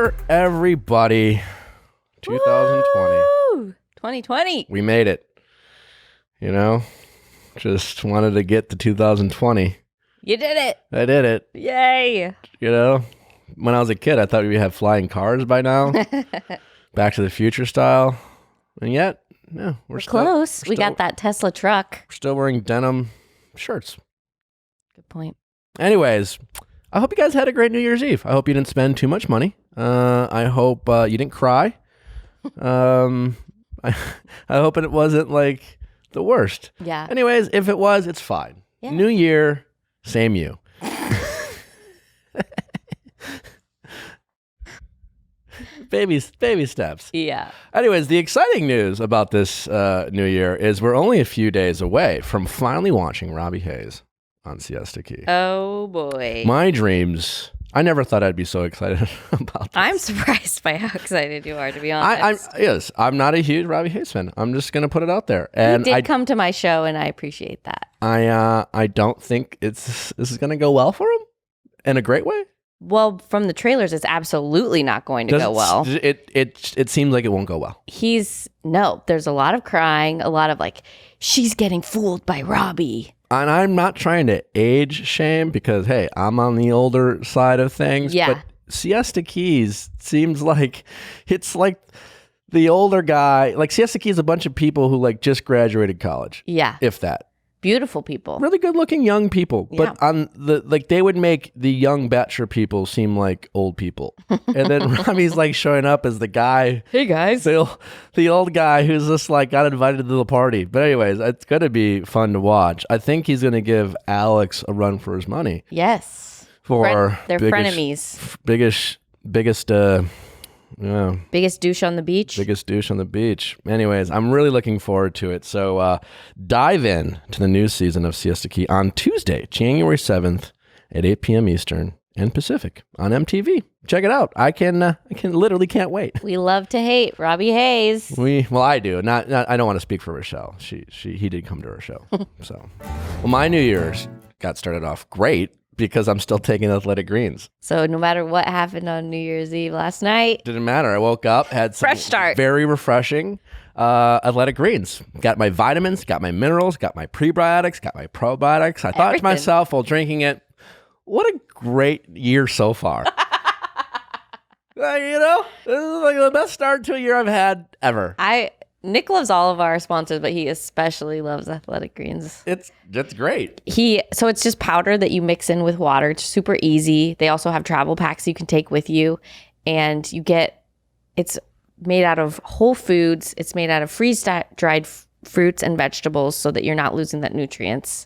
year, everybody. 2020. Woo! 2020. We made it. You know, just wanted to get to 2020. You did it. I did it. Yay. You know, when I was a kid, I thought we'd have flying cars by now. Back to the Future style. And yet, no, we're still close. We got that Tesla truck. We're still wearing denim shirts. Good point. Anyways, I hope you guys had a great New Year's Eve. I hope you didn't spend too much money. I hope you didn't cry. I hope it wasn't like the worst. Yeah. Anyways, if it was, it's fine. Yeah. New year, same you. Baby steps. Yeah. Anyways, the exciting news about this new year is we're only a few days away from finally watching Robbie Hayes on Siesta Key. Oh, boy. My dreams. I never thought I'd be so excited about this. I'm surprised by how excited you are, to be honest. I'm not a huge Robbie Hayes fan. I'm just going to put it out there. And you did come to my show, and I appreciate that. I don't think this is going to go well for him in a great way. Well, from the trailers, it's absolutely not going to go well. It seems like it won't go well. There's a lot of crying, a lot of like, she's getting fooled by Robbie. And I'm not trying to age shame because, hey, I'm on the older side of things. Yeah. But Siesta Keys seems like it's like the older guy. Like Siesta Keys is a bunch of people who like just graduated college. Yeah. If that. Beautiful people. Really good looking young people. Yeah. But on they would make the young Bachelor people seem like old people. And then Robbie's like showing up as the guy. Hey guys. The old guy who's just like got invited to the party. But anyways, it's going to be fun to watch. I think he's going to give Alex a run for his money. Yes. For they're frenemies. Biggest biggest douche on the beach. Biggest douche on the beach. Anyways, I'm really looking forward to it. So dive in to the new season of Siesta Key on Tuesday, January 7th at 8 p.m. Eastern and Pacific on MTV. Check it out. I can literally can't wait. We love to hate Robbie Hayes. I do. Not I don't want to speak for Rochelle. He did come to our show. So, well, my New Year's got started off great because I'm still taking athletic greens. So no matter what happened on New Year's Eve last night. Didn't matter. I woke up, had some fresh start. Very refreshing athletic greens. Got my vitamins, got my minerals, got my prebiotics, got my probiotics. I thought to myself while drinking it, what a great year so far. This is like the best start to a year I've had ever. Nick loves all of our sponsors, but he especially loves Athletic Greens. It's great. So it's just powder that you mix in with water. It's super easy. They also have travel packs you can take with you, and it's made out of whole foods. It's made out of freeze-dried fruits and vegetables so that you're not losing that nutrients.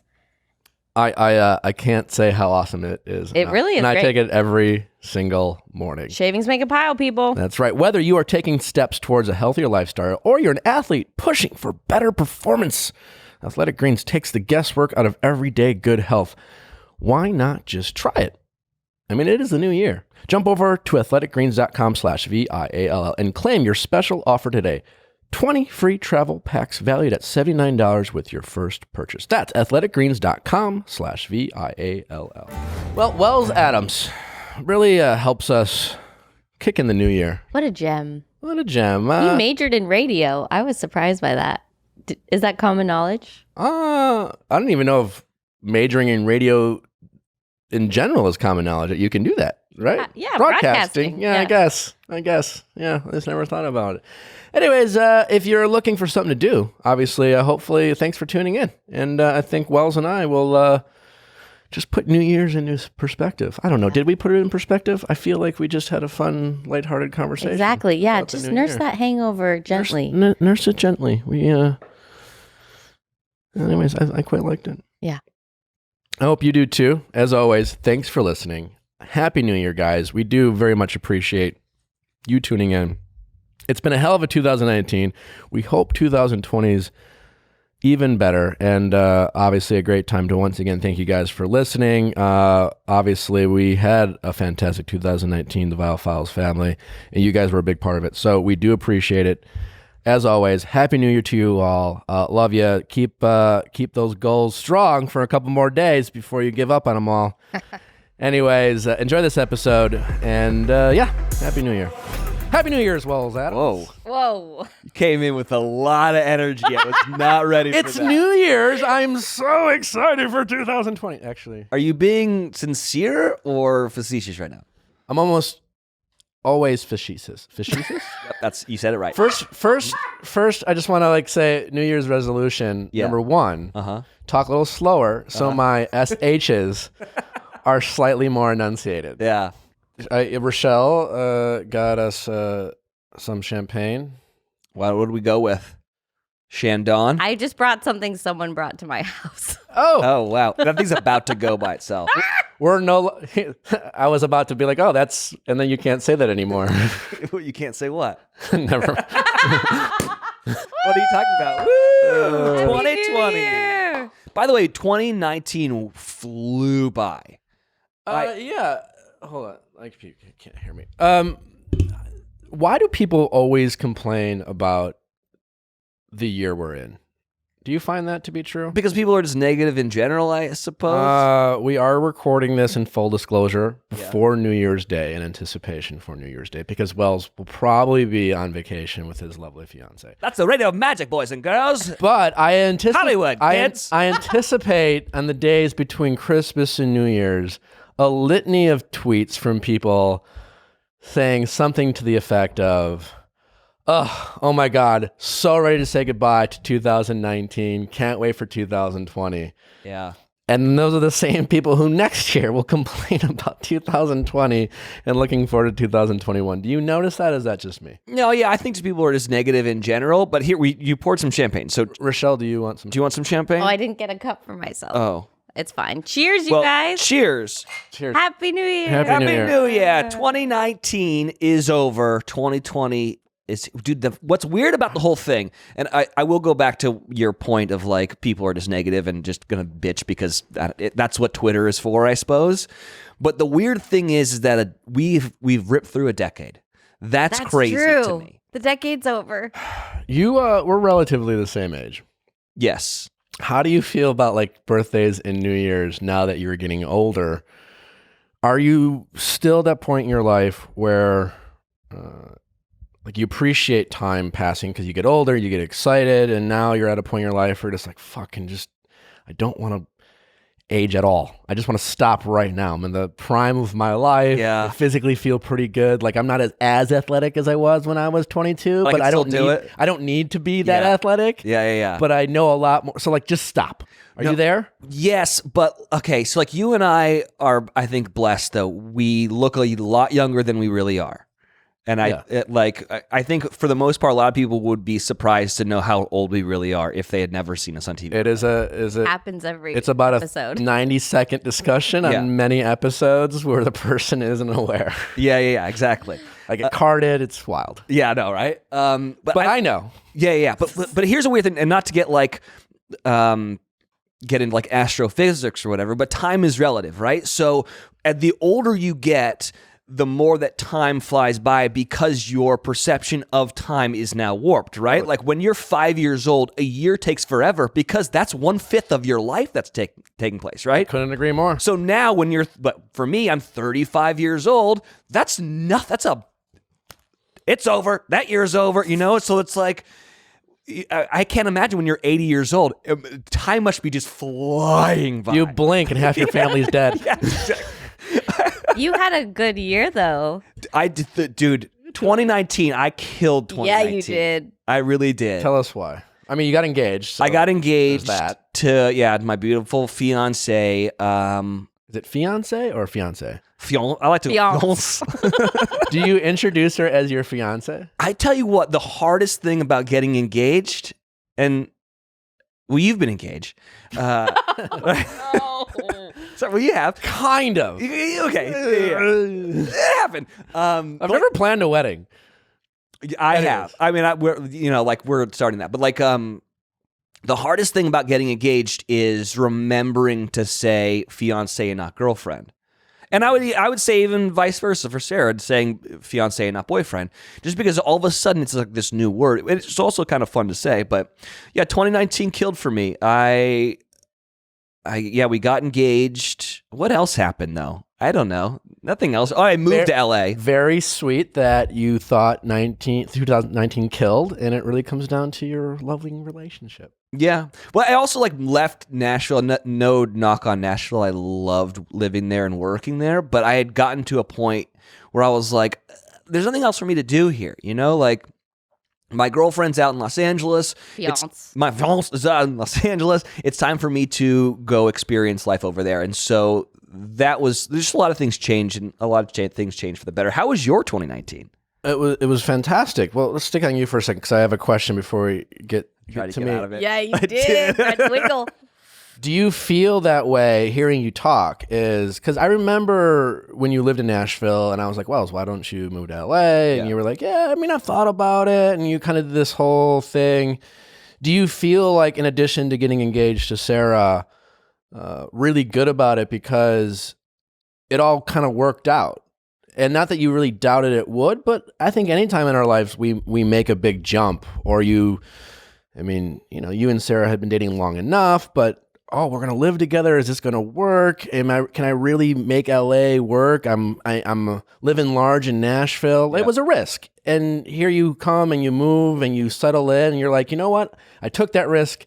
I can't say how awesome it is. It really is. And great. I take it every single morning. Shavings make a pile, people. That's right. Whether you are taking steps towards a healthier lifestyle or you're an athlete pushing for better performance, Athletic Greens takes the guesswork out of everyday good health. Why not just try it? I mean, it is the new year. Jump over to athleticgreens.com/VIALL and claim your special offer today. 20 free travel packs valued at $79 with your first purchase. That's athleticgreens.com/VIALL. Well, Wells Adams really helps us kick in the new year. What a gem. What a gem. You majored in radio. I was surprised by that. Is that common knowledge? I don't even know if majoring in radio in general is common knowledge. You can do that, right? Yeah, broadcasting. Yeah, I guess. Yeah, I just never thought about it. Anyways, if you're looking for something to do, obviously, hopefully, thanks for tuning in. And I think Wells and I will just put New Year's into perspective. I don't know. Did we put it in perspective? I feel like we just had a fun, lighthearted conversation. Exactly. Yeah. Just nurse that hangover gently. Nurse it gently. Anyways, I quite liked it. Yeah. I hope you do too. As always, thanks for listening. Happy New Year, guys. We do very much appreciate you tuning in. It's been a hell of a 2019. We hope 2020 is even better. And obviously a great time to once again thank you guys for listening. Obviously, we had a fantastic 2019, the Viall Files family, and you guys were a big part of it. So we do appreciate it. As always, Happy New Year to you all. Love you. Keep those goals strong for a couple more days before you give up on them all. Anyways, enjoy this episode, and Happy New Year. Happy New Year as well as that. Whoa. You came in with a lot of energy. I was not ready for that. It's New Year's. I'm so excited for 2020. Actually, Are you being sincere or facetious right now? I'm almost always facetious. Facetious? Yep, you said it right. First, I just want to say New Year's resolution number 1. Talk a little slower so my SHs are slightly more enunciated. Yeah. Rochelle got us some champagne. What would we go with? Shandon? I just brought something someone brought to my house. Oh, wow. That thing's about to go by itself. I was about to be like, oh, that's, and then you can't say that anymore. You can't say what? Never. What are you talking about? Woo! 2020. By the way, 2019 flew by. Yeah. Hold on. Like, you can't hear me. Why do people always complain about the year we're in? Do you find that to be true? Because people are just negative in general, I suppose. We are recording this in full disclosure before New Year's Day in anticipation for New Year's Day because Wells will probably be on vacation with his lovely fiance. That's the radio magic, boys and girls. But I anticipate Hollywood, kids. I anticipate on the days between Christmas and New Year's a litany of tweets from people saying something to the effect of, oh my God, so ready to say goodbye to 2019. Can't wait for 2020. Yeah. And those are the same people who next year will complain about 2020 and looking forward to 2021. Do you notice that? Or is that just me? No, yeah, I think people are just negative in general. But here, you poured some champagne. So, Rochelle, do you want some? Do you want some champagne? Oh, I didn't get a cup for myself. Oh. It's fine. Cheers, you guys. Cheers. Cheers. Happy New Year. Happy New Year. New Year. 2019 is over. 2020 is, dude, what's weird about the whole thing, and I will go back to your point of people are just negative and just going to bitch because that's what Twitter is for, I suppose. But the weird thing is that we've ripped through a decade. That's crazy true. To me. The decade's over. We're relatively the same age. Yes. How do you feel about birthdays and New Year's now that you're getting older? Are you still at that point in your life where you appreciate time passing because you get older, you get excited, and now you're at a point in your life where it's I don't want to age at all. I just want to stop right now. I'm in the prime of my life. Yeah. I physically feel pretty good. I'm not as athletic as I was when I was 22, but I don't need to be that athletic. Yeah. But I know a lot more. So just stop. Are you there? Yes, but okay. So you and I are, I think, blessed though. We look a lot younger than we really are. And I think for the most part, a lot of people would be surprised to know how old we really are if they had never seen us on TV. It happens every It's about episode. a 90-second discussion on many episodes where the person isn't aware. Yeah, exactly. I get carded. It's wild. Yeah, I know, right? But I know. Yeah. But here's a weird thing, and not to get get into astrophysics or whatever, but time is relative, right? So the older you get, the more that time flies by because your perception of time is now warped, right? When you're 5 years old, a year takes forever because that's 1/5 of your life that's taking place, right? Couldn't agree more. So now but for me, I'm 35 years old. That's it's over. That year's over, So it's I can't imagine when you're 80 years old, time must be just flying by. You blink and half your family's dead. Yeah, exactly. You had a good year, though. I did, dude. 2019, I killed 2019. Yeah, you did. I really did. Tell us why. I mean, you got engaged. So I got engaged to my beautiful fiance. Is it fiance or fiance? I like to. Fiance. Do you introduce her as your fiance? I tell you what, the hardest thing about getting engaged, you've been engaged. No. So, you have. Kind of. Okay. Yeah. It happened. I've never planned a wedding. I have. I mean, we're starting that. But the hardest thing about getting engaged is remembering to say fiance and not girlfriend. And I would say even vice versa for Sarah, saying fiance and not boyfriend, just because all of a sudden it's this new word. It's also kind of fun to say, but yeah, 2019 killed for me. We got engaged. What else happened though? I don't know. Nothing else. Oh, I moved to LA. Very sweet that you thought 2019 killed, and it really comes down to your lovely relationship. Yeah. Well, I also left Nashville. No knock on Nashville. I loved living there and working there, but I had gotten to a point where I was like, there's nothing else for me to do here. My girlfriend's out in Los Angeles. My fiance is out in Los Angeles. It's time for me to go experience life over there. And so there's just a lot of things changed, and a lot of things changed for the better. How was your 2019? It was fantastic. Well, let's stick on you for a second because I have a question before we get to me. Out of it. Yeah, you did. That wiggle. Do you feel that way hearing you talk? Because I remember when you lived in Nashville, and I was like, well, why don't you move to LA? And you were like, yeah, I mean, I've thought about it, and you kind of did this whole thing. Do you feel like, in addition to getting engaged to Sarah, really good about it because it all kind of worked out? And not that you really doubted it would, but I think anytime in our lives we make a big jump, or you and Sarah had been dating long enough, but we're gonna live together. Is this gonna work? Can I really make LA work? I'm living large in Nashville. It was a risk, and here you come and you move and you settle in, and you're like, you know what? I took that risk.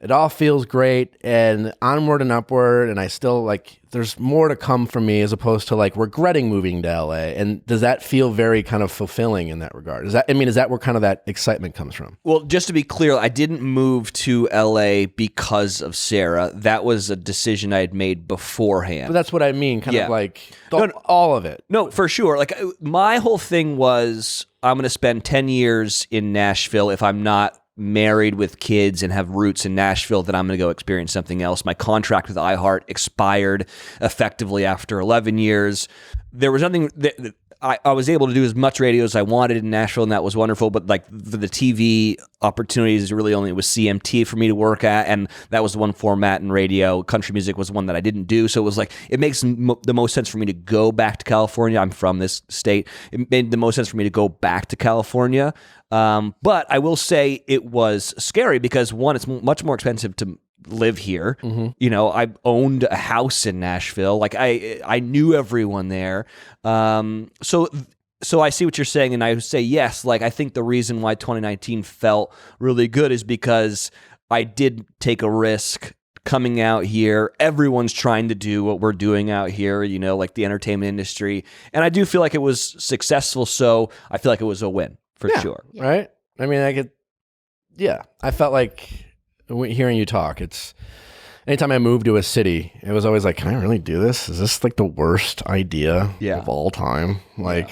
It all feels great, and onward and upward, and I still there's more to come for me, as opposed to regretting moving to LA. And does that feel very kind of fulfilling in that regard? Is that where kind of that excitement comes from? Well, just to be clear, I didn't move to LA because of Sarah. That was a decision I had made beforehand. But that's what I mean, all of it. No, for sure. My whole thing was, I'm going to spend 10 years in Nashville. If I'm not married with kids and have roots in Nashville, then I'm going to go experience something else. My contract with iHeart expired effectively after 11 years. There was nothing that I was able to do as much radio as I wanted in Nashville, and that was wonderful. But for the TV opportunities, really only was CMT for me to work at, and that was the one format in radio. Country music was one that I didn't do, so it was it makes the most sense for me to go back to California. I'm from this state. It made the most sense for me to go back to California. But I will say it was scary because, one, it's much more expensive to live here. Mm-hmm. I owned a house in Nashville. I knew everyone there. So I see what you're saying, and I say yes. I think the reason why 2019 felt really good is because I did take a risk coming out here. Everyone's trying to do what we're doing out here, the entertainment industry. And I do feel like it was successful, so I feel like it was a win for sure. Yeah. Right? I mean, I felt like hearing you talk, it's anytime I moved to a city, it was always like, can I really do this? Is this the worst idea of all time? And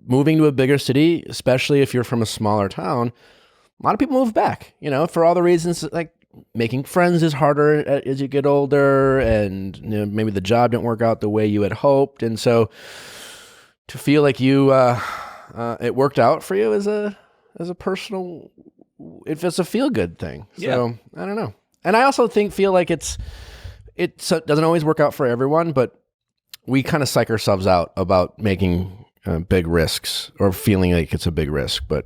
moving to a bigger city, especially if you're from a smaller town, a lot of people move back, for all the reasons making friends is harder as you get older, and maybe the job didn't work out the way you had hoped. And so to feel like you, it worked out for you as a personal, if it's a feel good thing. So I don't know. And I also feel like it doesn't always work out for everyone, but we kind of psych ourselves out about making big risks or feeling like it's a big risk, but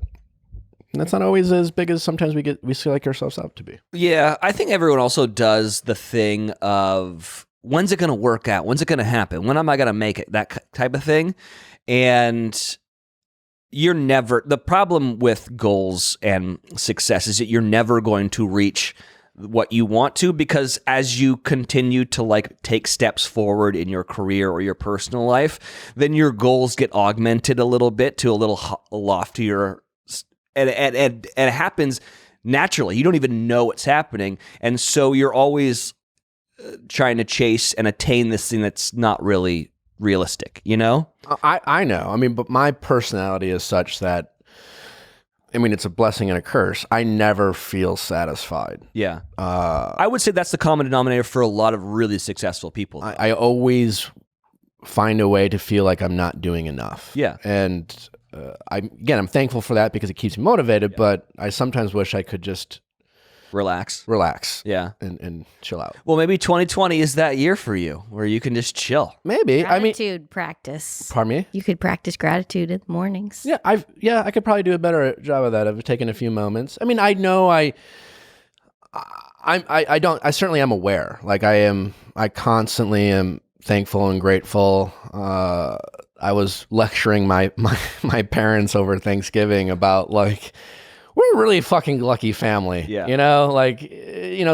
that's not always as big as sometimes we psych ourselves out to be. Yeah. I think everyone also does the thing of, when's it going to work out? When's it going to happen? When am I going to make it? That type of thing. And the problem with goals and success is that you're never going to reach what you want to, because as you continue to take steps forward in your career or your personal life, then your goals get augmented a little bit to a little loftier, and it happens naturally. You don't even know what's happening, and so you're always trying to chase and attain this thing that's not really realistic, I know. I mean, but my personality is such that, it's a blessing and a curse. I never feel satisfied. Yeah. I would say that's the common denominator for a lot of really successful people. I always find a way to feel like I'm not doing enough. Yeah. And I'm thankful for that because it keeps me motivated, but I sometimes wish I could just relax. Yeah. And chill out. Well, maybe 2020 is that year for you where you can just chill. Maybe. Gratitude practice. Pardon me? You could practice gratitude in the mornings. Yeah, I could probably do a better job of that. I've taken a few moments. I know I certainly am aware. I am I constantly am thankful and grateful. I was lecturing my parents over Thanksgiving about like, we're a really fucking lucky family. Yeah. You know, like,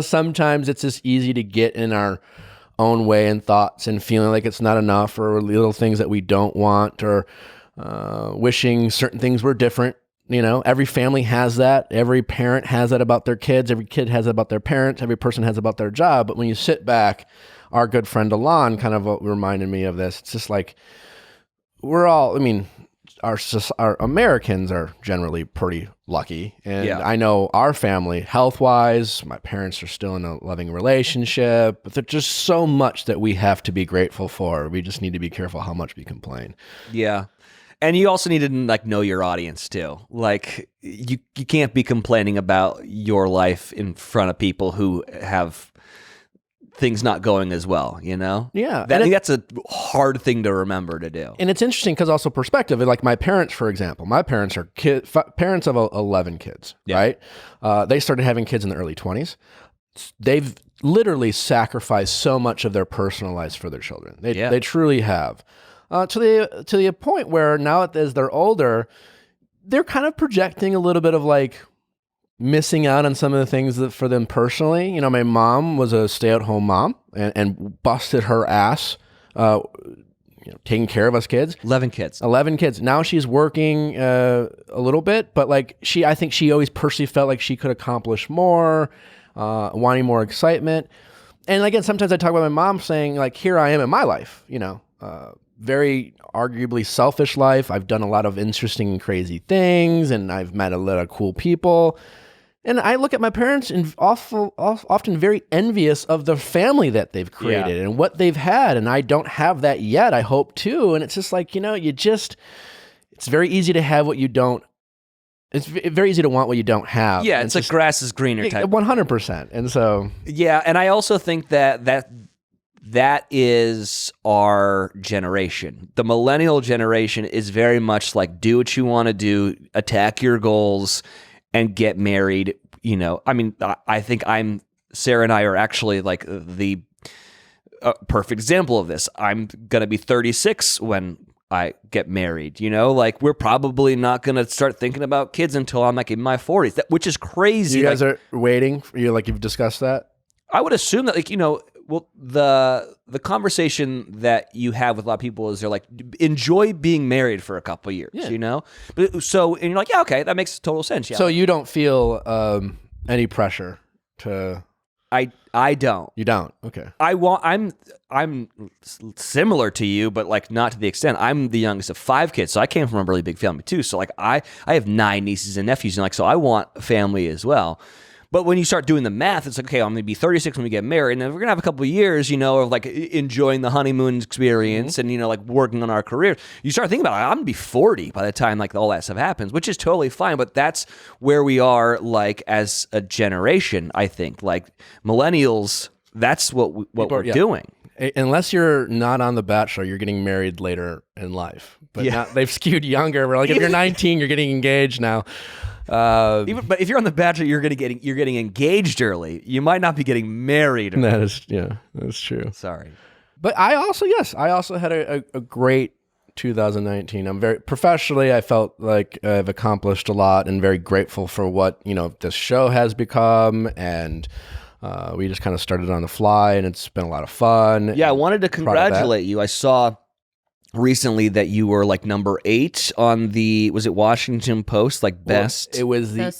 sometimes it's just easy to get in our own way and thoughts and feeling like it's not enough, or little things that we don't want, or wishing certain things were different. Every family has that. Every parent has that about their kids. Every kid has that about their parents. Every person has about their job. But when you sit back, our good friend Alon kind of reminded me of this. It's just like, we're all, our Americans are generally pretty lucky. And I know our family, health-wise, my parents are still in a loving relationship, but there's just so much that we have to be grateful for. We just need to be careful how much we complain. Yeah. And you also need to like know your audience too. Like you can't be complaining about your life in front of people who have things not going as well, Yeah. I think that's a hard thing to remember to do. And it's interesting because also perspective. Like my parents, for example, my parents are parents of 11 kids, right? They started having kids in the early 20s. They've literally sacrificed so much of their personal lives for their children. They truly have. To the point where now as they're older, they're kind of projecting a little bit of like missing out on some of the things that for them personally. My mom was a stay-at-home mom and busted her ass, taking care of us kids. 11 kids. Now she's working a little bit, but like I think she always personally felt like she could accomplish more, wanting more excitement. And again, sometimes I talk about my mom saying like, here I am in my life, very arguably selfish life. I've done a lot of interesting and crazy things, and I've met a lot of cool people. And I look at my parents and often very envious of the family that they've created and what they've had. And I don't have that yet. I hope to. And it's just like, it's very easy to have what you don't. It's very easy to want what you don't have. Yeah, it's like grass is greener type. 100%. And so. Yeah, and I also think that is our generation. The millennial generation is very much like, do what you want to do, attack your goals, and get married. I think Sarah and I are actually like the perfect example of this. I'm going to be 36 when I get married, like we're probably not going to start thinking about kids until I'm like in my 40s, which is crazy. You guys are waiting? You've discussed that? I would assume that, well, the conversation that you have with a lot of people is they're like, enjoy being married for a couple of years, But and you're like, yeah, okay, that makes total sense. Yeah. So you don't feel any pressure to? I don't. You don't. Okay. I'm similar to you, but like not to the extent. I'm the youngest of 5 kids, so I came from a really big family too. So like I have 9 nieces and nephews, and like so I want a family as well. But when you start doing the math, it's like, okay, I'm going to be 36 when we get married, and then we're going to have a couple of years, of like enjoying the honeymoon experience and, like working on our career. You start thinking about it, I'm going to be 40 by the time like all that stuff happens, which is totally fine. But that's where we are like as a generation, I think. Like millennials, that's what we're doing. Unless you're not on The Bachelor, you're getting married later in life. But they've skewed younger. We're like, if you're 19, you're getting engaged now. But if you're on The Bachelor, you're getting engaged early. You might not be getting married early. That's true. Sorry, but I also had a great 2019. I'm very professionally. I felt like I've accomplished a lot, and very grateful for what this show has become. And we just kind of started on the fly, and it's been a lot of fun. Yeah, I wanted to congratulate you. I saw recently that you were like number 8 on was it Washington Post, like best? It was the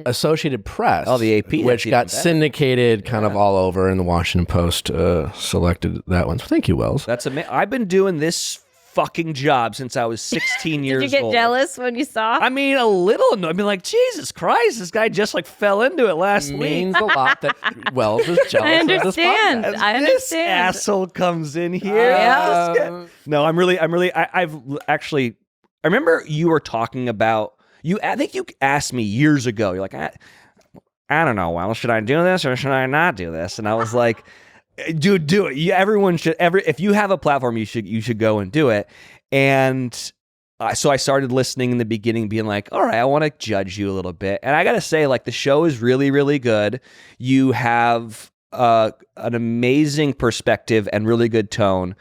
Associated Press. Oh, the AP. Which got syndicated kind of all over, and the Washington Post selected that one. So thank you, Wells. That's amazing. I've been doing this fucking job since I was 16 years old. Did you get jealous when you saw? I mean, a little annoyed. I mean, like, Jesus Christ, this guy just like fell into it last week. Means a lot that Wells is jealous. I understand. Of this This asshole comes in here. No, I've actually, I remember you were talking about, I think you asked me years ago, you're like, I don't know, well, should I do this or should I not do this? And I was like, dude, do it. Everyone should. If you have a platform, you should go and do it. And so I started listening in the beginning, being like, all right, I want to judge you a little bit. And I got to say, like, the show is really, really good. You have an amazing perspective and really good tone,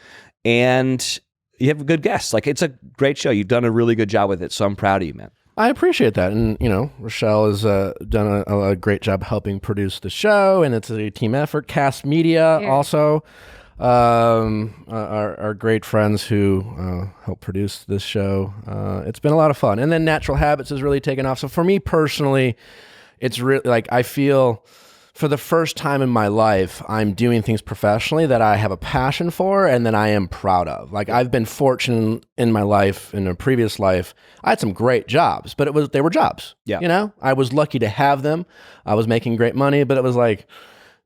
and you have good guests. Like, it's a great show. You've done a really good job with it, so I'm proud of you, man. I appreciate that. And, Rochelle has done a great job helping produce the show, and it's a team effort. Cast Media also are great friends who help produce this show. It's been a lot of fun. And then Natural Habits has really taken off. So for me personally, it's really like I feel for the first time in my life, I'm doing things professionally that I have a passion for and that I am proud of. Like, I've been fortunate in my life, in a previous life, I had some great jobs, but they were jobs. Yeah. I was lucky to have them. I was making great money, but it was like,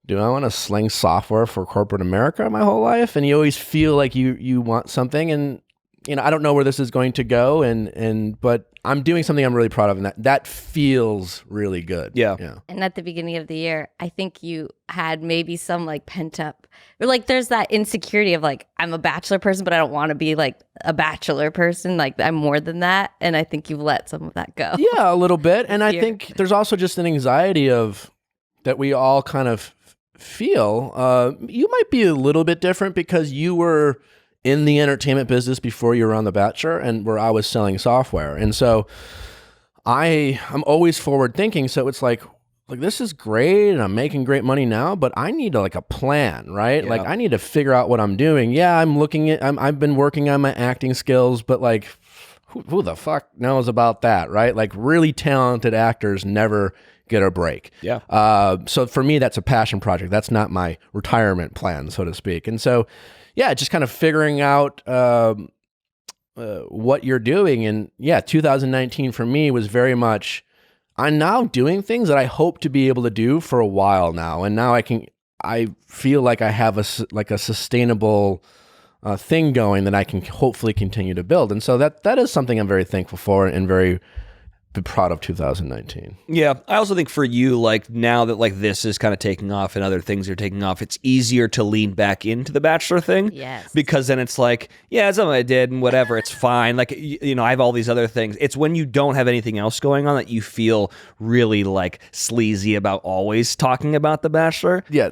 do I want to sling software for corporate America my whole life? And you always feel like you want something, and I don't know where this is going to go, but I'm doing something I'm really proud of, and that feels really good. Yeah. And at the beginning of the year, I think you had maybe some like pent up, or like there's that insecurity of like, I'm a Bachelor person, but I don't want to be like a Bachelor person. Like, I'm more than that. And I think you've let some of that go. Yeah, a little bit. And I think there's also just an anxiety that we all kind of feel. You might be a little bit different because you were in the entertainment business before you were on The Bachelor, and where I was selling software. And so I'm always forward thinking. So it's like this is great and I'm making great money now, but I need a plan, right? Yeah. Like, I need to figure out what I'm doing. Yeah, I've been working on my acting skills, but like, who the fuck knows about that, right? Like, really talented actors never get a break. Yeah. So for me, that's a passion project. That's not my retirement plan, so to speak. And so, yeah, just kind of figuring out what you're doing. And yeah, 2019 for me was very much, I'm now doing things that I hope to be able to do for a while now. And now I feel like I have a sustainable thing going that I can hopefully continue to build. And so that is something I'm very thankful for and very proud of 2019. Yeah. I also think for you, like, now that like this is kind of taking off and other things are taking off, it's easier to lean back into the Bachelor thing. Yes. Because then it's like, yeah, it's something I did and whatever, it's fine. Like, I have all these other things. It's when you don't have anything else going on that you feel really like sleazy about always talking about the Bachelor. Yeah.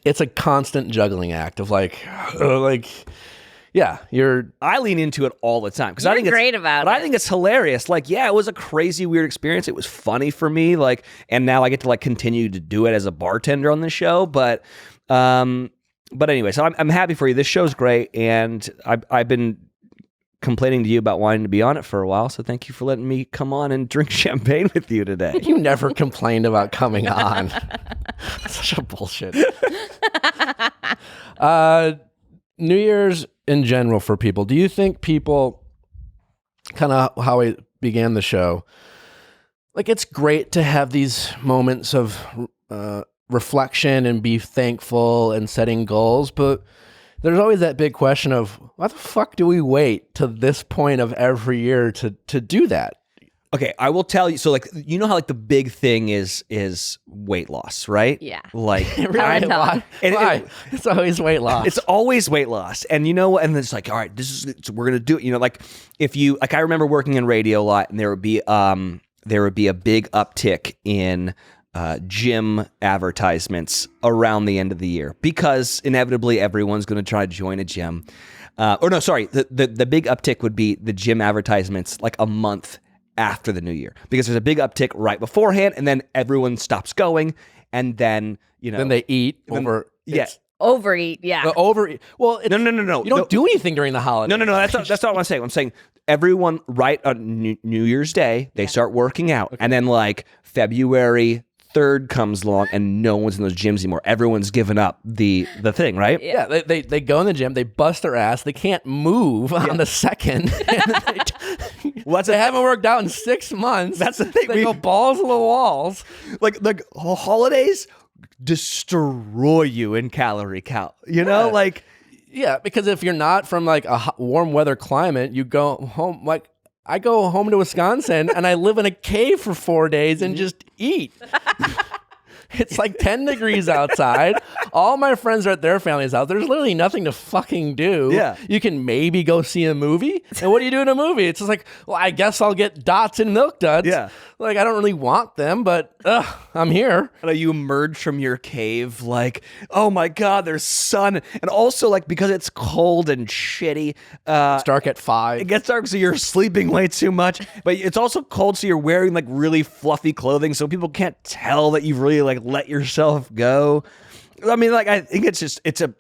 It's a constant juggling act of yeah, I lean into it all the time because I think it's great about it. I think it's hilarious. Like, yeah, it was a crazy, weird experience. It was funny for me. Like, and now I get to like continue to do it as a bartender on the show. But anyway, so I'm happy for you. This show's great, and I've been complaining to you about wanting to be on it for a while. So thank you for letting me come on and drink champagne with you today. You never complained about coming on. Such a bullshit. New Year's in general for people, do you think people, kind of how I began the show, like, it's great to have these moments of reflection and be thankful and setting goals, but there's always that big question of why the fuck do we wait to this point of every year to do that? Okay, I will tell you. So, like, you know how like the big thing is weight loss, right? Yeah. Like, Really? Why? It's always weight loss. It's always weight loss, and and then it's like, all right, we're gonna do it. Like, if you like, I remember working in radio a lot, and there would be a big uptick in gym advertisements around the end of the year because inevitably everyone's going to try to join a gym. The big uptick would be the gym advertisements like a month after the new year because there's a big uptick right beforehand, and then everyone stops going, and then then they eat over. Yes. Overeat, yeah. Overeat. Well, no. You don't do anything during the holidays. No. That's not what I'm saying. I'm saying everyone right on New Year's Day they start working out, and then like February 3rd comes along and no one's in those gyms anymore. Everyone's given up the thing, right? Yeah, they go in the gym, they bust their ass, they can't move on the 2nd. They haven't worked out in 6 months. That's the thing. They go balls to the walls. Like holidays destroy you in calorie count. Like. Yeah, because if you're not from like a warm weather climate, you go home like. I go home to Wisconsin and I live in a cave for 4 days and just eat. It's like 10 degrees outside. All my friends are at their family's house. There's literally nothing to fucking do. Yeah. You can maybe go see a movie. And what do you do in a movie? It's just like, well, I guess I'll get dots and milk duds. Yeah. Like, I don't really want them, but I'm here. You emerge from your cave like, oh my God, there's sun. And also, like, because it's cold and shitty. It's dark at 5. It gets dark, so you're sleeping way too much. But it's also cold, so you're wearing, like, really fluffy clothing, so people can't tell that you've really, like, let yourself go. I mean, like, I think it's just, it's a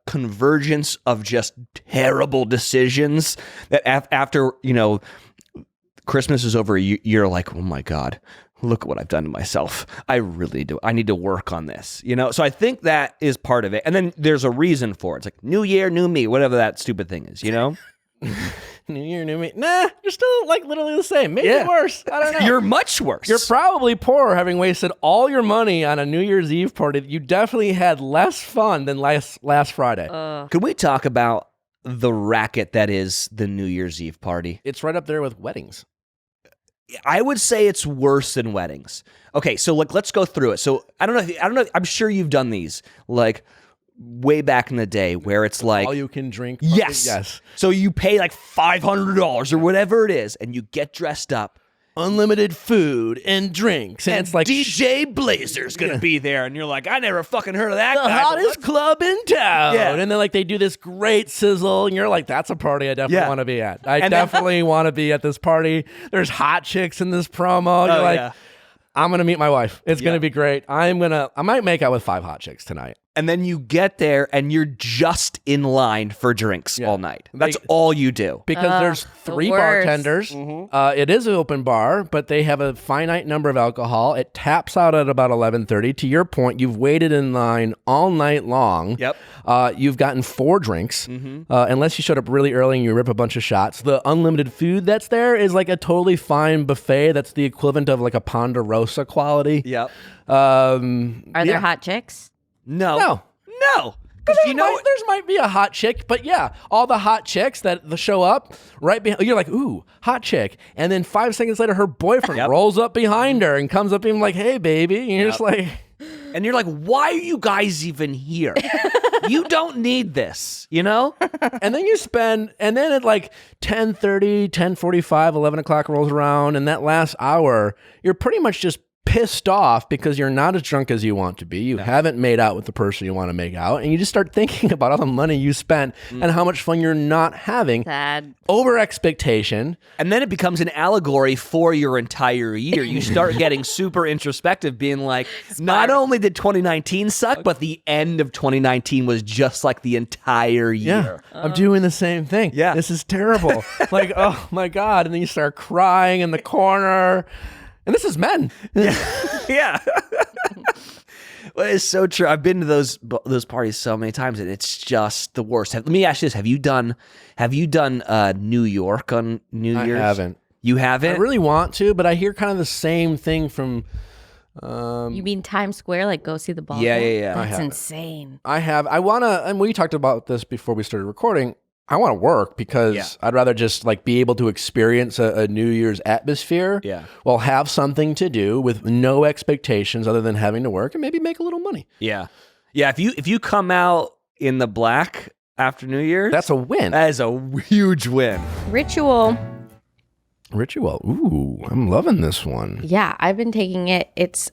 convergence of just terrible decisions that after, Christmas is over, you're like, oh my God, look at what I've done to myself. I really do. I need to work on this, So I think that is part of it. And then there's a reason for it. It's like new year, new me, whatever that stupid thing is, New year, new me. Nah, you're still like literally the same. Maybe worse. I don't know. You're much worse. You're probably poor, having wasted all your money on a New Year's Eve party. You definitely had less fun than last Friday. Can we talk about the racket that is the New Year's Eve party? It's right up there with weddings. I would say it's worse than weddings. Okay, so let's go through it. So I don't know. I'm sure you've done these like way back in the day where it's like all you can drink. Yes. So you pay like $500 or whatever it is, and you get dressed up. Unlimited food and drinks. And it's like DJ Blazer's going to be there. And you're like, I never fucking heard of that the guy. hottest club in town. Yeah. And then like they do this great sizzle. And you're like, that's a party I definitely want to be at. I definitely want to be at this party. There's hot chicks in this promo. You're like, I'm going to meet my wife. It's going to be great. I might make out with 5 hot chicks tonight. And then you get there and you're just in line for drinks all night. That's all you do. Because there's 3 bartenders. Mm-hmm. It is an open bar, but they have a finite number of alcohol. It taps out at about 11:30. To your point, you've waited in line all night long. Yep. You've gotten 4 drinks. Mm-hmm. Unless you showed up really early and you rip a bunch of shots. The unlimited food that's there is like a totally fine buffet. That's the equivalent of like a Ponderosa quality. Yep. Are there hot chicks? No. Because there's might be a hot chick, but yeah, all the hot chicks that show up right behind, you're like, ooh, hot chick. And then 5 seconds later, her boyfriend rolls up behind her and comes up and like, hey, baby. And you're just like... And you're like, why are you guys even here? You don't need this, And then and then at like 10:30, 10:45, 11 o'clock rolls around, and that last hour, you're pretty much just pissed off because you're not as drunk as you want to be. You haven't made out with the person you want to make out, and you just start thinking about all the money you spent and how much fun you're not having. Sad. Over expectation. And then it becomes an allegory for your entire year. You start getting super introspective, being like, not only did 2019 suck, but the end of 2019 was just like the entire year. Yeah, I'm doing the same thing. Yeah. This is terrible. Like, oh my God. And then you start crying in the corner. And this is men. Yeah. Well, it's so true. I've been to those parties so many times, and it's just the worst. Let me ask you this: Have you done New York on New Year's? I haven't. You haven't? I really want to, but I hear kind of the same thing from. You mean Times Square? Like go see the ball? Yeah. That's insane. I have. I want to, and we talked about this before we started recording. I want to work because I'd rather just like be able to experience a New Year's atmosphere. Yeah. While have something to do with no expectations other than having to work and maybe make a little money. Yeah. Yeah. If you come out in the black after New Year's, that's a win. That is a huge win. Ritual. Ooh, I'm loving this one. Yeah, I've been taking it. It's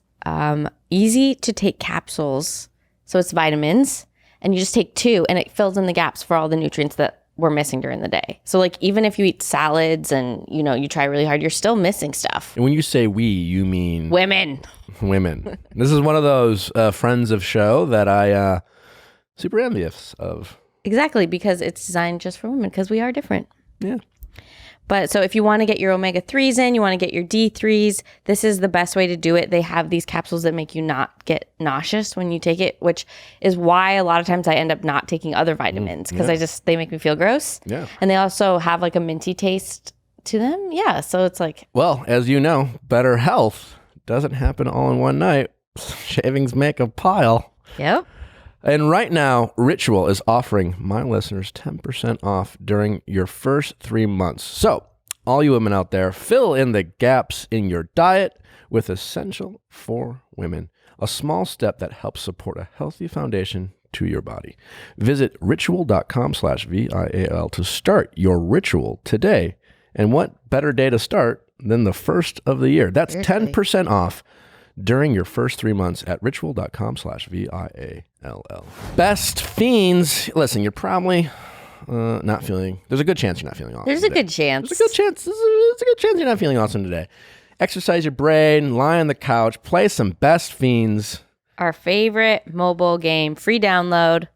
easy to take capsules. So it's vitamins. And you just take 2 and it fills in the gaps for all the nutrients that we're missing during the day. So like even if you eat salads and you try really hard, you're still missing stuff. And when you say we, you mean women. This is one of those friends of show that I super envious of. Exactly, because it's designed just for women because we are different. Yeah. But so if you want to get your omega-3s in, you want to get your D3s, this is the best way to do it. They have these capsules that make you not get nauseous when you take it, which is why a lot of times I end up not taking other vitamins because they make me feel gross. Yeah. And they also have like a minty taste to them. Yeah. So it's like. Well, as you know, better health doesn't happen all in one night. Shavings make a pile. Yep. And right now, Ritual is offering my listeners 10% off during your first 3 months. So, all you women out there, fill in the gaps in your diet with Essential for Women, a small step that helps support a healthy foundation to your body. Visit ritual.com/VIAL to start your ritual today. And what better day to start than the first of the year. That's Seriously. 10% off during your first 3 months at ritual.com/VIALL. Best fiends. Listen, you're probably not feeling, there's a good chance you're not feeling awesome. There's a good chance. There's a good chance. There's a good chance you're not feeling awesome today. Exercise your brain, lie on the couch, play some Best Fiends. Our favorite mobile game, free download.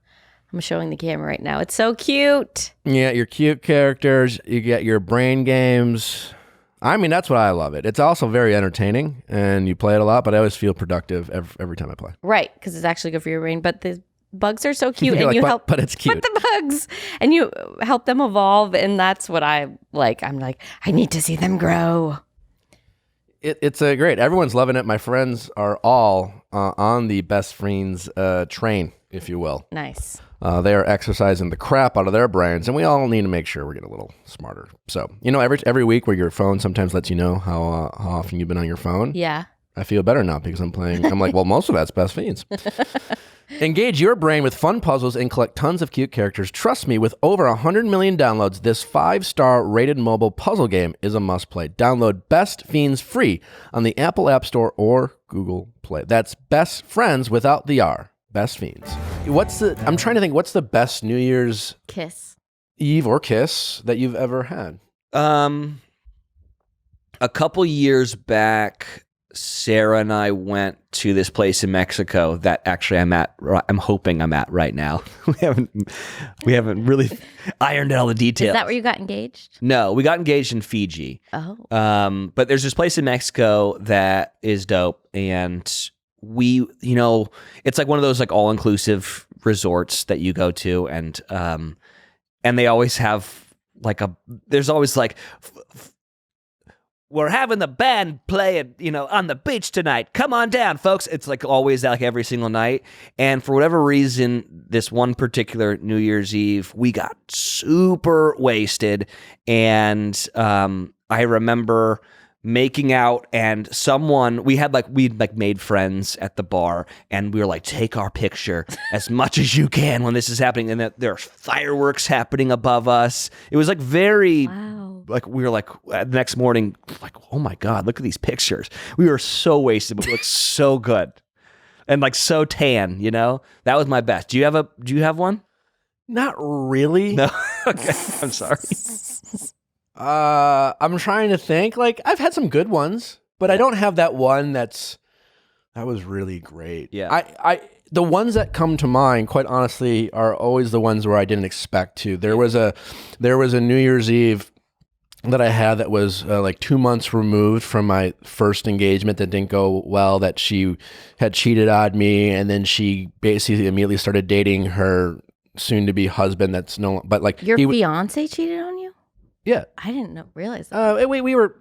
I'm showing the camera right now. It's so cute. Yeah, your cute characters. You get your brain games. I mean, that's what I love it. It's also very entertaining, and you play it a lot, but I always feel productive every time I play. Right, because it's actually good for your brain. But the bugs are so cute, You're and like, you help. but it's cute. But the bugs, and you help them evolve, and that's what I like. I'm like, I need to see them grow. It's great. Everyone's loving it. My friends are all on the Best Fiends train, if you will. Nice. They are exercising the crap out of their brains, and we all need to make sure we're getting a little smarter. So, every week where your phone sometimes lets you know how often you've been on your phone. Yeah. I feel better now because I'm playing. I'm like, well, most of that's Best Fiends. Engage your brain with fun puzzles and collect tons of cute characters. Trust me, with over 100 million downloads, this 5-star rated mobile puzzle game is a must-play. Download Best Fiends free on the Apple App Store or Google Play. That's Best Friends without the R. Best Fiends. I'm trying to think, what's the best New Year's Kiss. Eve or kiss that you've ever had? A couple years back, Sarah and I went to this place in Mexico that actually I'm hoping I'm at right now. We haven't really ironed out all the details. Is that where you got engaged? No, we got engaged in Fiji. Oh. But there's this place in Mexico that is dope, and we, it's like one of those like all-inclusive resorts that you go to, and they always have like there's always like, we're having the band play it, on the beach tonight. Come on down, folks. It's like always like every single night. And for whatever reason, this one particular New Year's Eve, we got super wasted. And I remember making out, and we'd made friends at the bar, and we were like, take our picture as much as you can when this is happening. And that there's fireworks happening above us. It was like very... Wow. Like we were like the next morning, like, oh my God, look at these pictures. We were so wasted, but we looked so good and like so tan, That was my best. Do you have one? Not really. No. Okay. I'm sorry. I'm trying to think. Like, I've had some good ones, but I don't have that one that was really great. Yeah. The ones that come to mind, quite honestly, are always the ones where I didn't expect to. There was a New Year's Eve that I had that was like 2 months removed from my first engagement that didn't go well, that she had cheated on me, and then she basically immediately started dating her soon-to-be husband that's but like... Your fiance cheated on you? Yeah. I didn't realize that. We were...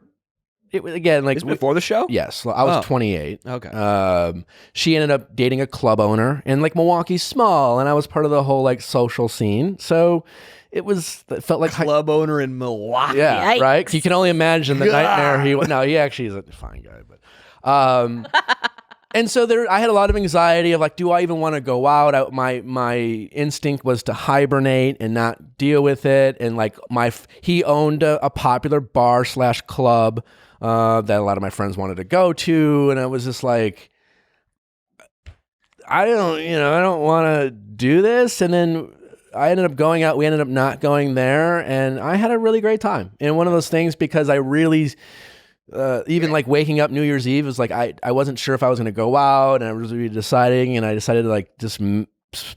It was, again, like... before the show? Yes. I was 28. Okay. She ended up dating a club owner, and like Milwaukee's small, and I was part of the whole like social scene, so... It felt like club owner in Milwaukee. Yeah, Yikes. right. You can only imagine the nightmare he actually is a fine guy, but and so I had a lot of anxiety of like, do I even want to go out? My instinct was to hibernate and not deal with it, and like he owned a popular bar / club that a lot of my friends wanted to go to, and I was just like, I don't want to do this, and then I ended up going out. We ended up not going there, and I had a really great time. And one of those things, because I really, even like waking up New Year's Eve was like, I wasn't sure if I was going to go out, and I was really deciding, and I decided to like just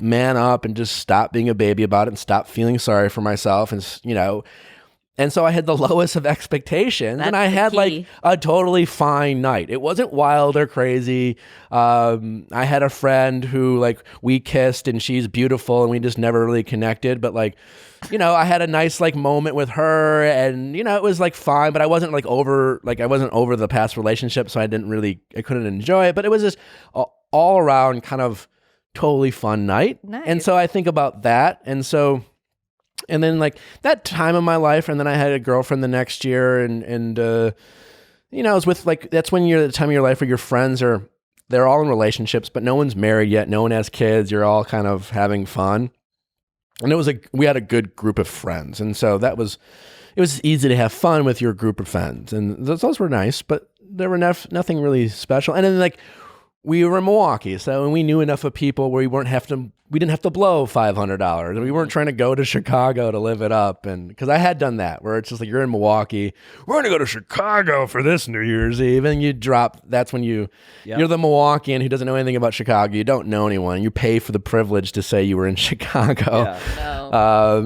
man up and just stop being a baby about it and stop feeling sorry for myself, and and so I had the lowest of expectations, and I had like a totally fine night. It wasn't wild or crazy. I had a friend who like we kissed, and she's beautiful, and we just never really connected. But like, I had a nice like moment with her, and it was like fine. But I wasn't like over the past relationship, so I couldn't enjoy it. But it was just all around kind of totally fun night. Nice. And so I think about that, and then like that time of my life, and then I had a girlfriend the next year, and I was with like, that's when you're at the time of your life where your friends they're all in relationships, but no one's married yet, no one has kids, you're all kind of having fun, and we had a good group of friends, and so that was it was easy to have fun with your group of friends, and those were nice, but there were nothing really special. And then like we were in Milwaukee, so we knew enough of people where we didn't have to blow $500, and we weren't trying to go to Chicago to live it up. And because I had done that, where it's just like you're in Milwaukee, we're gonna go to Chicago for this New Year's Eve, and you drop. That's when you're the Milwaukeean who doesn't know anything about Chicago. You don't know anyone. You pay for the privilege to say you were in Chicago,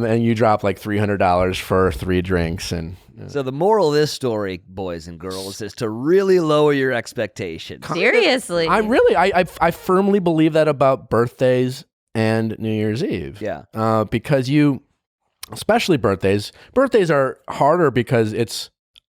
and you drop like $300 for 3 drinks. And so the moral of this story, boys and girls, is to really lower your expectations. Seriously. I firmly believe that about birthdays and New Year's Eve. Yeah. Because especially birthdays are harder because it's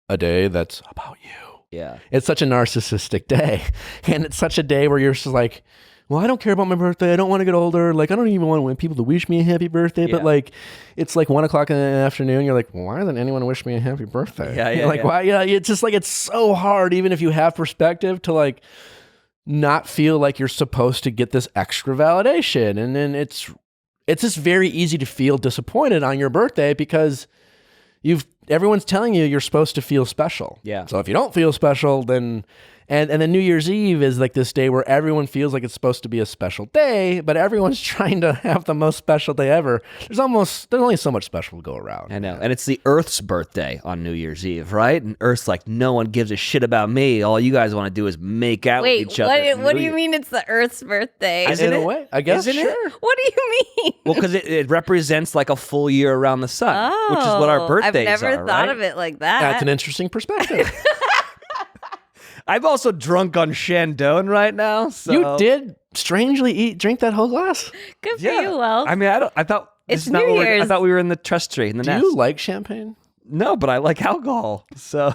a day that's about you. Yeah. It's such a narcissistic day. And it's such a day where you're just like, well, I don't care about my birthday. I don't want to get older. Like, I don't even want people to wish me a happy birthday. But like, it's like 1 o'clock in the afternoon. You're like, well, why doesn't anyone wish me a happy birthday? Why? Yeah. It's just like, it's so hard, even if you have perspective, to like not feel like you're supposed to get this extra validation. And then it's just very easy to feel disappointed on your birthday because everyone's telling you you're supposed to feel special. Yeah. So if you don't feel special, then and then New Year's Eve is like this day where everyone feels like it's supposed to be a special day, but everyone's trying to have the most special day ever. There's only so much special to go around. I know. And it's the Earth's birthday on New Year's Eve, right? And Earth's like, no one gives a shit about me. All you guys want to do is make out with each other. What do you mean it's the Earth's birthday? In a way, I guess. Isn't sure. it? What do you mean? Well, because it represents like a full year around the sun, which is what our birthdays are, I've never thought of it like that. That's an interesting perspective. I'm also drunk on Shandong right now. So. You did strangely drink that whole glass. Good for you, Will. I mean, I thought It's this is not New what Year's. I thought we were in the trust tree in the Do nest. you like champagne? No, but I like alcohol. So,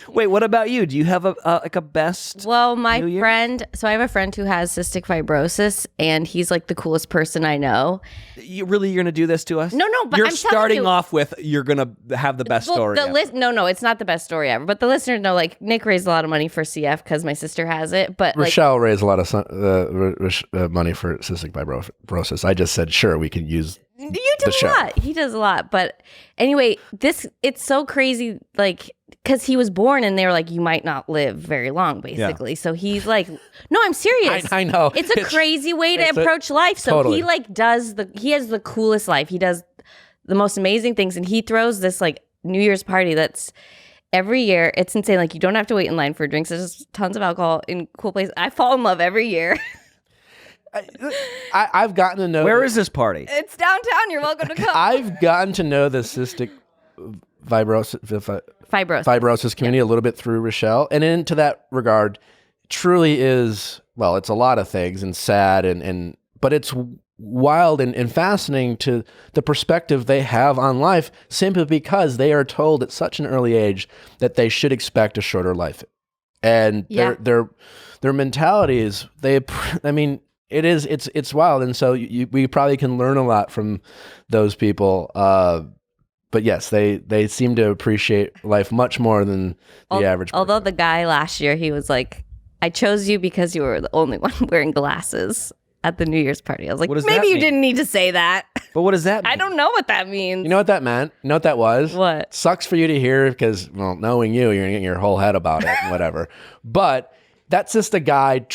wait, what about you? Do you have a best? Well, my New Year's? friend, so I have a friend who has cystic fibrosis, and he's like the coolest person I know. You're going to do this to us? No, but you're I'm telling starting you- off with you're going to have the best story. ever. No, it's not the best story ever. But the listeners know, like, Nick raised a lot of money for CF because my sister has it. But Rochelle raised a lot of money for cystic fibrosis. I just said, sure, we can use you do a lot. He does a lot. But anyway, it's so crazy, like, because he was born and they were like, you might not live very long, basically. Yeah. So he's like, no, I'm serious. I know. It's a crazy way to approach life. So totally. he like he has the coolest life. He does the most amazing things. And he throws this like New Year's party that's every year. It's insane. Like, you don't have to wait in line for drinks. There's just tons of alcohol in cool places. I fall in love every year. I've gotten to know. Where is this party? It's downtown. You're welcome to come. I've gotten to know the cystic fibrosis community a little bit through Rochelle, and into that regard, truly is, well, it's a lot of things and sad but it's wild and fascinating to the perspective they have on life, simply because they are told at such an early age that they should expect a shorter life, and their mentality is it's wild. And so we probably can learn a lot from those people. But yes, they seem to appreciate life much more than the average person. Although the guy last year, he was like, I chose you because you were the only one wearing glasses at the New Year's party. I was like, maybe you didn't need to say that. But what does that mean? I don't know what that means. You know what that meant? You know what that was? What? Sucks for you to hear because, well, knowing you're going to get your whole head about it and whatever. But that's just a guy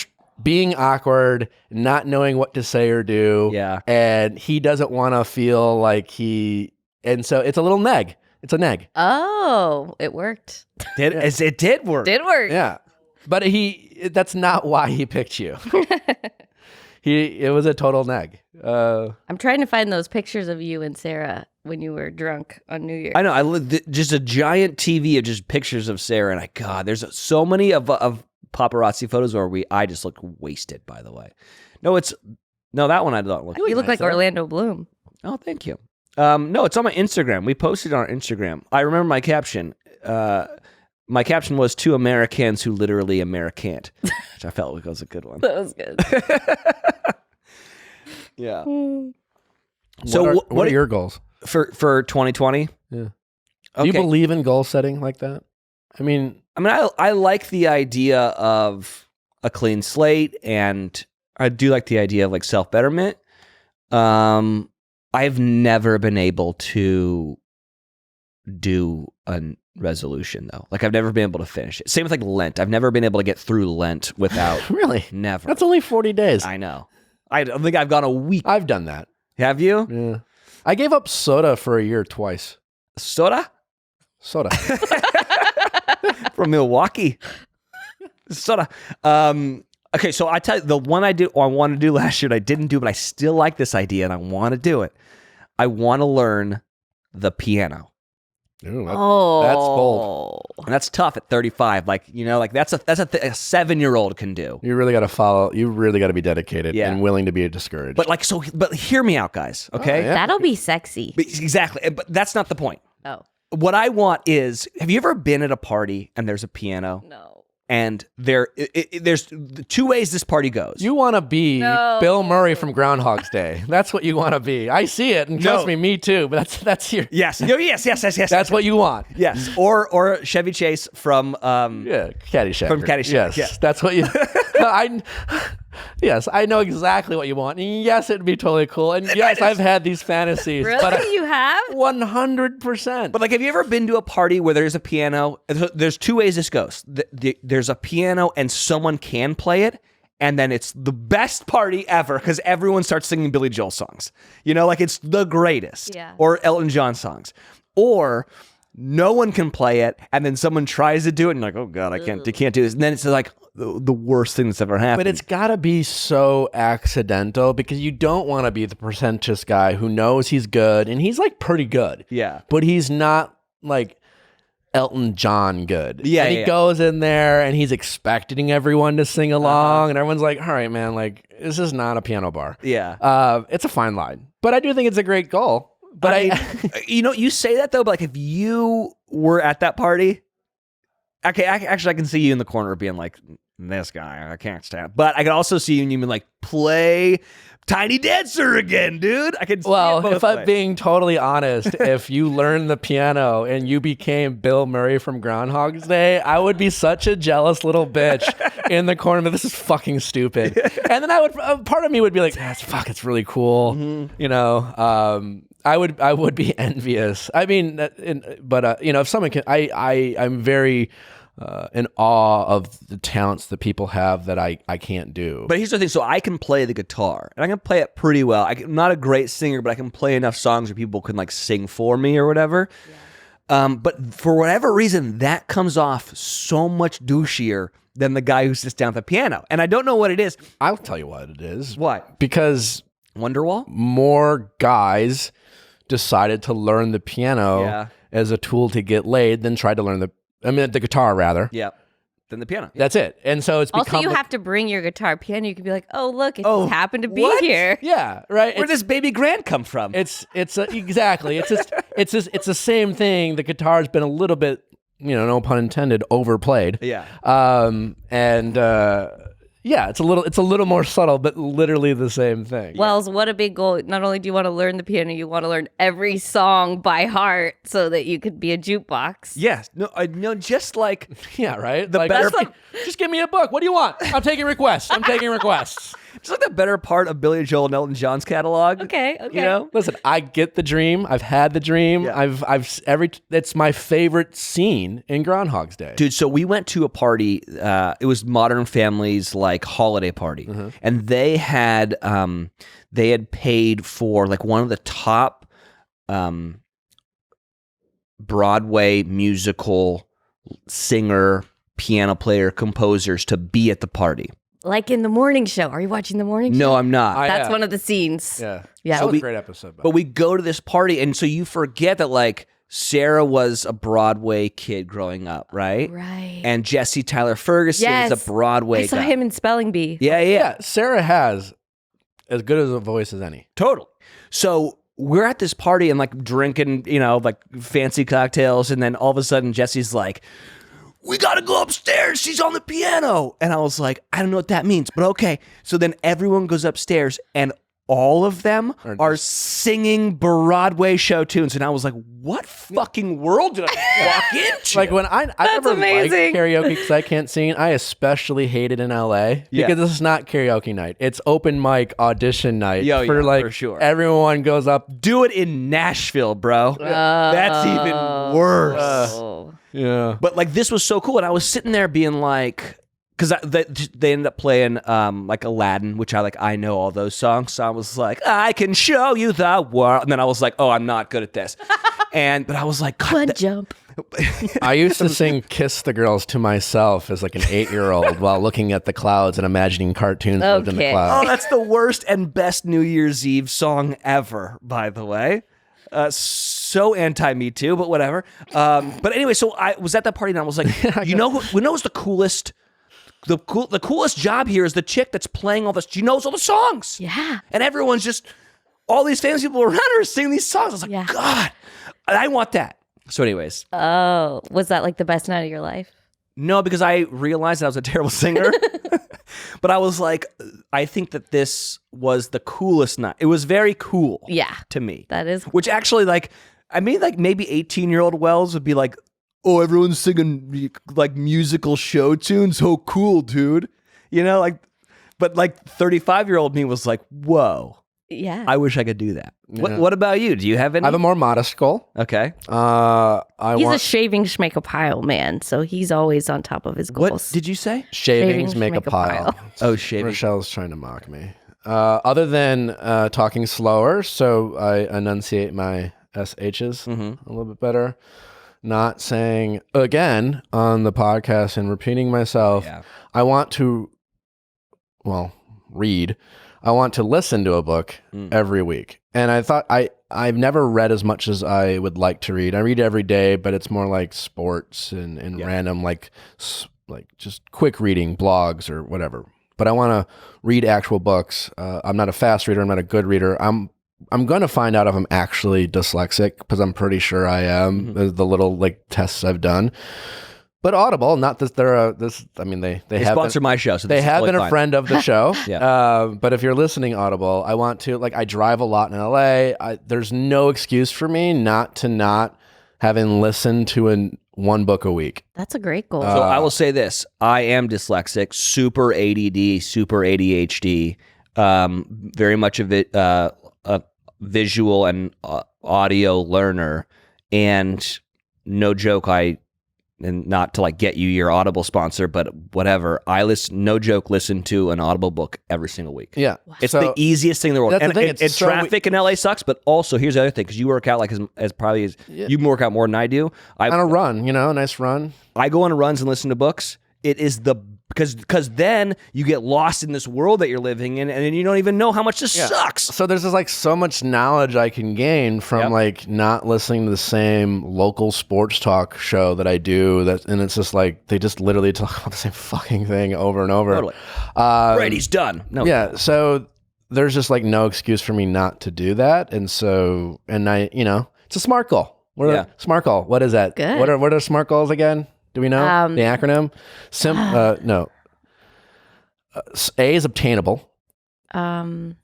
being awkward, not knowing what to say or do. Yeah. And he doesn't want to feel like and so it's a little neg. It's a neg. Oh, it worked. It did work. Did work. Yeah. But that's not why he picked you. It was a total neg. I'm trying to find those pictures of you and Sarah when you were drunk on New Year's. I know. Just a giant TV of just pictures of Sarah, and there's so many of paparazzi photos where I just look wasted. By the way, no, that one I don't look. You look like Orlando Bloom. Oh, thank you. No, it's on my Instagram. We posted it on our Instagram. I remember my caption. My caption was "2 Americans who literally American't," which I felt like was a good one. That was good. Yeah. So what are your goals for 2020? Yeah. Okay. Do you believe in goal setting like that? I mean, I like the idea of a clean slate, and I do like the idea of like self-betterment. I've never been able to do a resolution though. Like I've never been able to finish it. Same with like Lent. I've never been able to get through Lent without. Really? Never. That's only 40 days. I know. I don't think I've gone a week. I've done that. Have you? Yeah. I gave up soda for a year twice. Soda? Soda. From Milwaukee. Soda. Okay, so I tell you, the one I wanted to do last year and I didn't do, but I still like this idea and I want to do it. I want to learn the piano. Ooh, that's bold. And that's tough at 35. Like, you know, like that's a 7-year-old can do. You really got to follow. You really got to be dedicated Yeah. and willing to be discouraged. But hear me out, guys. Okay. Oh, yeah. That'll be sexy. Exactly. But that's not the point. Oh. What I want is, have you ever been at a party and there's a piano? No. And there's two ways this party goes. You want to be No. Bill Murray from Groundhog's Day. That's what you want to be. I see it, and trust No. me too. But that's your. Yes. No, yes. That's what you want. Yes. Or Chevy Chase from Yeah, Caddyshack. From Caddyshack, Yes, yeah. that's what you. Yes, I know exactly what you want. And yes, it'd be totally cool. And yes, I've had these fantasies. Really? But You have? 100%. But like, have you ever been to a party where there's a piano? There's two ways this goes. There's a piano and someone can play it, and then it's the best party ever because everyone starts singing Billy Joel songs. You know, like it's the greatest. Yeah. Or Elton John songs. Or no one can play it, and then someone tries to do it, and you're like, oh God, I can't do this. And then it's like the worst thing that's ever happened. But it's got to be so accidental because you don't want to be the pretentious guy who knows he's good and he's like pretty good. Yeah. But he's not like Elton John good. Yeah, And he yeah. goes in there and he's expecting everyone to sing along and everyone's like, all right, man, like this is not a piano bar. Yeah. It's a fine line. But I do think it's a great goal. But I mean, you know, you say that though, but like if you were at that party, okay, I can see you in the corner being like, this guy, I can't stand. But I can also see you and you being like, play Tiny Dancer again, dude. I can see it Well, both if I'm ways. being totally honest, if you learned the piano and you became Bill Murray from Groundhog's Day, I would be such a jealous little bitch in the corner. This is fucking stupid. And then I would, part of me would be like, it's really cool. You know, I would be envious. I mean, but you know, if someone can, I'm very in awe of the talents that people have that I can't do. But here's the thing. So I can play the guitar, and I can play it pretty well. I'm not a great singer, but I can play enough songs where people can like sing for me or whatever. Yeah. But for whatever reason, that comes off so much douchier than the guy who sits down at the piano. And I don't know what it is. I'll tell you what it is. What? Because Wonderwall? more guys decided to learn the piano Yeah. as a tool to get laid than tried to learn the guitar rather. Yeah. Then the piano. That's it. And so it's Also, become you like- have to bring your guitar piano. You can be like, oh, look, it Oh, just happened to be what? here. yeah, right. Where does Baby Grant come from? Exactly. It's the same thing. The guitar's been a little bit, you know, no pun intended, overplayed. Yeah. Yeah, it's a little more subtle, but literally the same thing. Wells, what a big goal. Not only do you want to learn the piano, you want to learn every song by heart so that you could be a jukebox. Yes. No, just like Yeah, right. The better- just give me a book. What do you want? I'm taking requests. just like the better part of Billy Joel and Elton John's catalog. Okay. You know? Listen, I get the dream. I've had the dream. Yeah. It's my favorite scene in Groundhog's Day. Dude, so we went to a party. It was Modern Family's like holiday party, and they had paid for like one of the top Broadway musical singer, piano player, composers to be at the party. Like in the morning show. Are you watching the morning show? No, I'm not. That's one of the scenes. Yeah. Yeah. That was we- a great episode. But we go to this party, and so you forget that like Sarah was a Broadway kid growing up, right? Right. And Jesse Tyler Ferguson Yes. is a Broadway I saw guy. him in Spelling Bee. Yeah. Sarah has as good as a voice as any. Totally. So we're at this party and like drinking, you know, like fancy cocktails. And then all of a sudden Jesse's like, we got to go upstairs. She's on the piano. And I was like, I don't know what that means, but okay. So then everyone goes upstairs and all of them are singing Broadway show tunes. And I was like, what fucking world did I walk into? Like when I never liked amazing. karaoke because I can't sing. I especially hate it in LA because this is not karaoke night. It's open mic audition night for sure. Everyone goes up. Do it in Nashville, bro. That's even worse. Yeah. But like this was so cool. And I was sitting there being like, because they ended up playing like Aladdin, which I know all those songs. So I was like, I can show you the world. And then I was like, oh, I'm not good at this. But I was like, God, One jump. I used to sing Kiss the Girls to myself as like an 8-year-old while looking at the clouds and imagining cartoons lived in the Oh, clouds. that's the worst and best New Year's Eve song ever, by the way. So anti-Me Too, but whatever. But anyway, so I was at that party and I was like, you know who's the coolest? The coolest job here is the chick that's playing all this. She knows all the songs. Yeah. And everyone's just, all these famous people around her singing these songs. I was like, God, I want that. So anyways. Oh, was that like the best night of your life? No, because I realized that I was a terrible singer. But I was like, I think that this was the coolest night. It was very cool. Yeah. To me. That is. Which actually, like, I mean, like maybe 18-year-old Wells would be like, oh, everyone's singing like musical show tunes. Oh, cool, dude. You know, like, but like 35-year-old me was like, whoa. Yeah. I wish I could do that. Yeah. What about you? Do you have any? I have a more modest goal. Okay. He's a shaving schmake a pile man, so he's always on top of his goals. What did you say? Shavings make a pile. Oh, shaving. Rochelle's trying to mock me. Other than talking slower, so I enunciate my SHs a little bit better. Not saying again on the podcast and repeating myself. Yeah. I want to, read. I want to listen to a book every week. And I thought I've never read as much as I would like to read. I read every day, but it's more like sports and random, like just quick reading, blogs or whatever. But I want to read actual books. I'm not a fast reader. I'm not a good reader. I'm going to find out if I'm actually dyslexic because I'm pretty sure I am. The little like tests I've done. But Audible, not that they're they have sponsor my show, so they have been a friend of the show. Yeah. But if you're listening, Audible, I want to I drive a lot in LA. There's no excuse for me not having listened to one book a week. That's a great goal. So I will say this: I am dyslexic, super ADD, super ADHD, very much of it a visual and audio learner, and no joke, and not to like get you your Audible sponsor, but whatever. I listen to an Audible book every single week. Yeah. It's the easiest thing in the world. That's And, the thing, and it's so traffic in LA sucks, but also here's the other thing, because you work out like as probably as you work out more than I do. On a run, a nice run. I go on runs and listen to books. It is because then you get lost in this world that you're living in, and then you don't even know how much this sucks. So there's just so much knowledge I can gain from not listening to the same local sports talk show that I do. And it's just they just literally talk about the same fucking thing over and over. Totally. Brady's done. No. Yeah. So there's just no excuse for me not to do that. And so, it's a SMART goal. SMART goal. What is that? Good. What are SMART goals again? Do we know the acronym? No. A is obtainable. M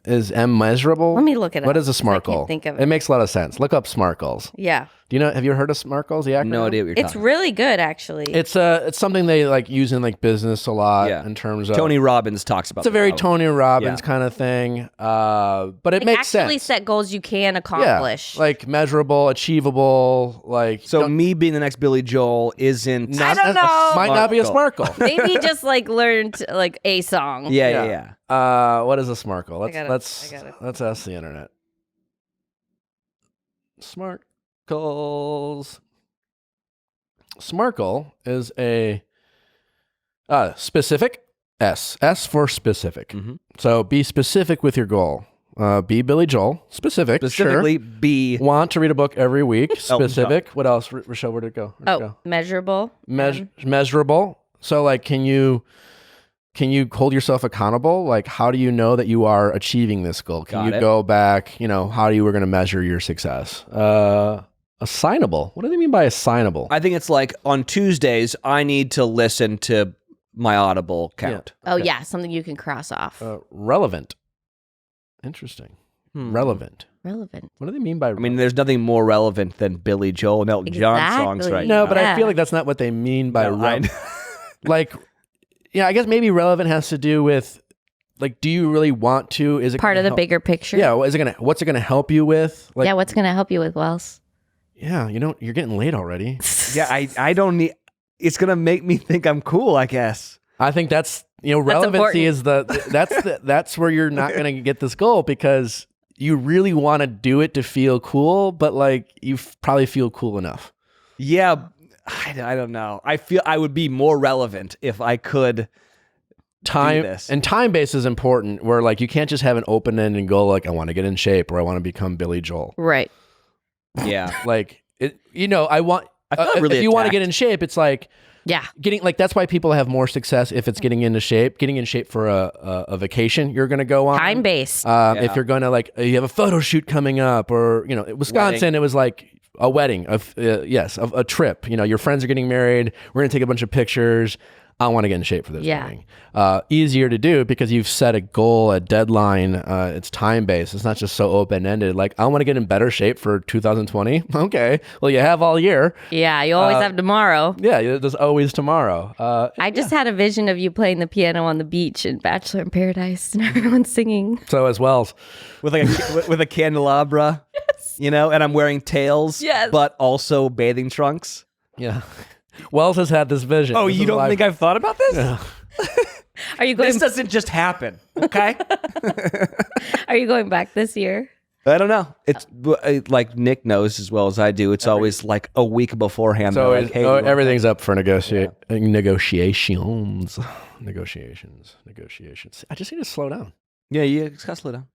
is measurable. Let me look it up. What is a SMART I can't goal? think of it. It makes a lot of sense. Look up SMART goals. Yeah. Do you know? Have you heard of SMART goals? The acronym? No idea what you're It's talking really good, actually. It's something they use in business a lot. Yeah. In terms of Tony Robbins talks about. It's a very Tony Robbins Yeah. kind of thing. But it makes actually sense. set goals you can accomplish. Yeah, measurable, achievable. So me being the next Billy Joel isn't. I don't know. Might not be a SMART goal. Maybe just learned a song. Yeah. What is a SMART goal? I got it. Let's ask the internet. SMART goals. SMART goal is a specific. S for specific. Mm-hmm. So be specific with your goal. Be Billy Joel. Specifically, Sure. be Want to read a book every week. Elton Specific. What else, Rochelle? Where'd it go? Measurable. Measurable. So can you hold yourself accountable? How do you know that you are achieving this goal? Can you go back, how you were going to measure your success? Assignable. What do they mean by assignable? I think it's on Tuesdays, I need to listen to my Audible count. Oh, yeah. Something you can cross off. Relevant. Interesting. Relevant. Relevant. What do they mean by? I mean, there's nothing more relevant than Billy Joel and Elton John songs Exactly. right no, now. but I Yeah. feel like that's not what they mean by No, like. Yeah, I guess maybe relevant has to do with like, do you really want to? Is it Part of gonna the bigger picture. Yeah, what's it gonna help you with? Like, yeah. What's going to help you with Wells? yeah, you're getting late already. Yeah, I don't need. It's gonna make me think I'm cool, I guess. I think that's relevancy is that's where you're not gonna get this goal because you really want to do it to feel cool, but like you probably feel cool enough. Yeah, I don't know. I feel I would be more relevant if I could Time do this. and time base is important. Where like you can't just have an open ended goal like I want to get in shape or I want to become Billy Joel. Right. Yeah, Like it, I want. I feel really if you want to attacked. get in shape, it's like Yeah. getting like that's why people have more success if it's getting into shape. Getting in shape for a vacation you're going to go on. Time based. If you're going to like you have a photo shoot coming up, or Wisconsin, Wedding. it was like a wedding of a trip. Your friends are getting married. We're going to take a bunch of pictures. I want to get in shape for this Yeah. wedding. Easier to do because you've set a goal, a deadline. It's time based. It's not just so open ended. Like I want to get in better shape for 2020. Okay, well you have all year. Yeah. You always have tomorrow. Yeah, there's always tomorrow. I just had a vision of you playing the piano on the beach in Bachelor in Paradise and everyone's singing. So as well. with like with a candelabra, and I'm wearing tails, Yes. but also bathing trunks. Yeah. Wells has had this vision. Oh, This you is don't why- think I've thought about this? Are you going? This doesn't just happen, okay? Are you going back this year? I don't know. It's like Nick knows as well as I do. It's always like a week beforehand. So they're like, hey, you want- everything's up for negotiations. I just need to slow down. Yeah, you just gotta slow down.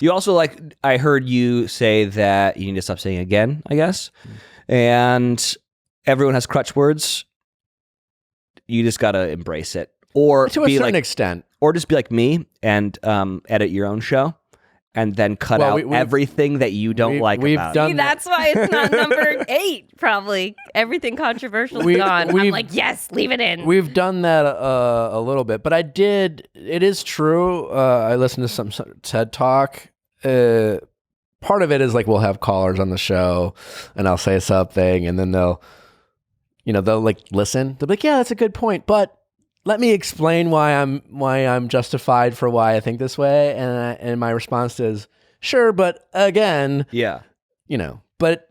You also I heard you say that you need to stop saying again, I guess. And everyone has crutch words. You just gotta embrace it. Or To a be certain like, extent. or just be like me and edit your own show and then cut Well, out we've- everything that you don't like we've about done it. That's why it's not number 8. Probably everything controversial is gone. I'm like, yes, leave it in. We've done that a little bit, but it is true. I listened to some TED Talk. Part of it is like we'll have callers on the show and I'll say something and then they'll like listen. They'll be like, yeah, that's a good point, but let me explain why I'm justified for why I think this way. And my response is, sure, but again, Yeah. but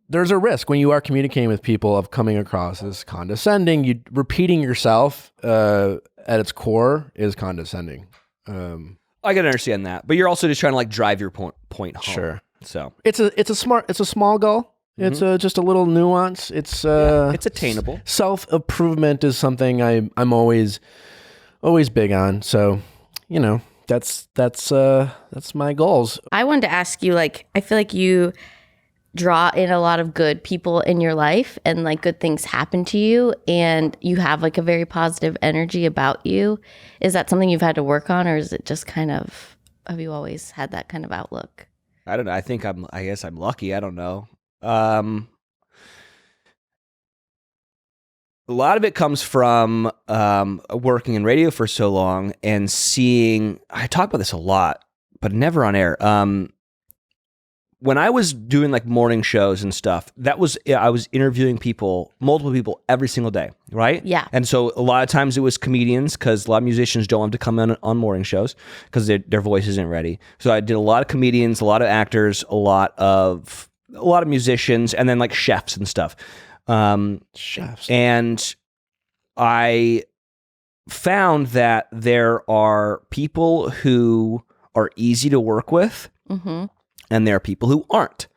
there's a risk when you are communicating with people of coming across as condescending. You repeating yourself at its core is condescending. I can understand that. But you're also just trying to drive your point home. Sure. So It's a small goal. It's just a little nuance. It's it's attainable. Self-improvement is something I'm always big on. So, that's my goals. I wanted to ask you, I feel like you draw in a lot of good people in your life and good things happen to you and you have a very positive energy about you. Is that something you've had to work on or is it just have you always had that kind of outlook? I don't know. I guess I'm lucky. I don't know. A lot of it comes from working in radio for so long and seeing. I talk about this a lot, but never on air. When I was doing morning shows and stuff, I was interviewing multiple people every single day, right? Yeah. And so a lot of times it was comedians because a lot of musicians don't have to come in on morning shows because their voice isn't ready. So I did a lot of comedians, a lot of actors, a lot of musicians, and then chefs and stuff. Chefs. And I found that there are people who are easy to work with, Mm-hmm. and there are people who aren't.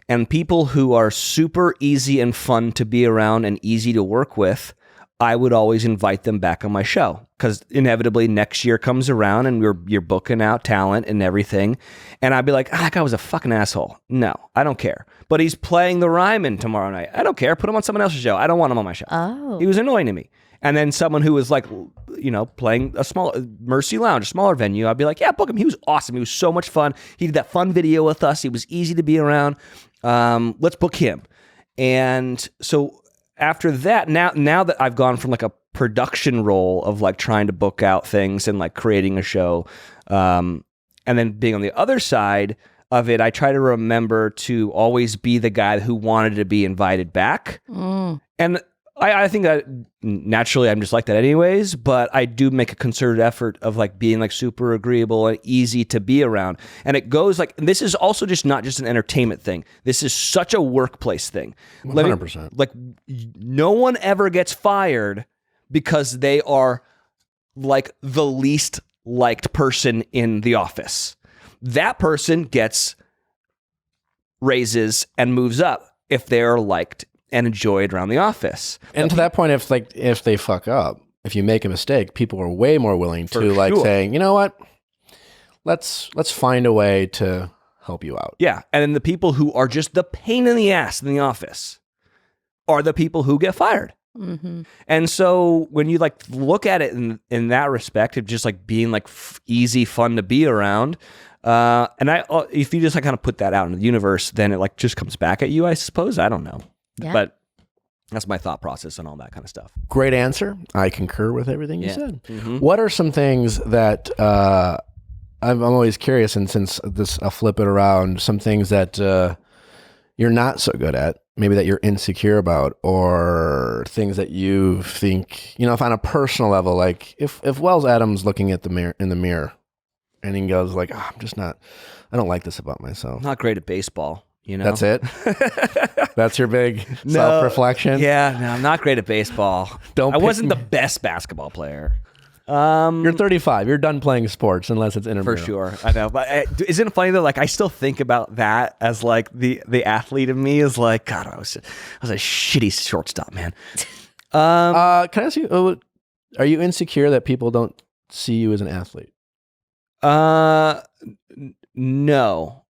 And people who are super easy and fun to be around and easy to work with, I would always invite them back on my show because inevitably next year comes around and you're booking out talent and everything. And I'd be like, that guy was a fucking asshole. No, I don't care. But he's playing the Ryman tomorrow night. I don't care. Put him on someone else's show. I don't want him on my show. Oh. He was annoying to me. And then someone who was playing a small Mercy Lounge, a smaller venue, I'd be like, yeah, book him. He was awesome. He was so much fun. He did that fun video with us. He was easy to be around. Let's book him. And so after that, now that I've gone from a production role of trying to book out things and creating a show, And then being on the other side of it, I try to remember to always be the guy who wanted to be invited back. And I think that naturally I'm just like that anyways, but I do make a concerted effort of like being like super agreeable and easy to be around. And it goes like, this is also just not just an entertainment thing. This is such a workplace thing. 100%. Like no one ever gets fired because they are like the least liked person in the office. That person gets raises and moves up if they're liked and enjoyed around the office. And to that point, if they fuck up, if you make a mistake, people are way more willing to like saying, you know what, let's find a way to help you out. Yeah, and then the people who are just the pain in the ass in the office are the people who get fired. Mm-hmm. And so when you like look at it in that respect of just like being like easy, fun to be around, if you just like kind of put that out in the universe, then it like just comes back at you, I suppose. I don't know. Yeah. But that's my thought process and all that kind of stuff. Great answer. I concur with everything you said. Mm-hmm. What are some things that I'm always curious, and since this, I'll flip it around, some things that you're not so good at, maybe that you're insecure about, or things that you think, if on a personal level, like if Wells Adams looking at in the mirror and he goes like, I don't like this about myself. I'm not great at baseball. That's it? That's your big self-reflection? Yeah, no, I'm not great at baseball. I wasn't the best basketball player. You're 35. You're done playing sports unless it's intramural. For sure. I know. But isn't it funny though? Like I still think about that as like the athlete in me is like, God, I was a shitty shortstop, man. Can I ask you, are you insecure that people don't see you as an athlete? No.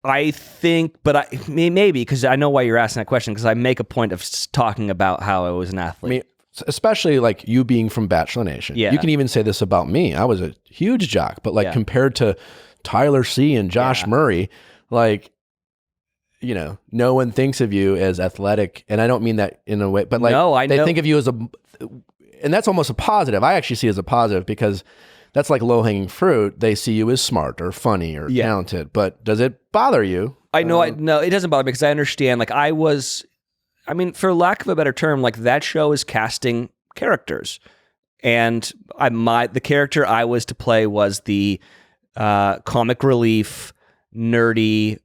I think, but maybe because I know why you're asking that question, because I make a point of talking about how I was an athlete. I mean, especially like you being from Bachelor Nation. Yeah. You can even say this about me. I was a huge jock, but like compared to Tyler C. and Josh Murray, like, no one thinks of you as athletic. And I don't mean that in a way, but like they think of you as and that's almost a positive. I actually see it as a positive because that's like low-hanging fruit. They see you as smart or funny or talented. But does it bother you? No, it doesn't bother me because I understand. Like for lack of a better term, like that show is casting characters. And the character I was to play was the comic relief, nerdy,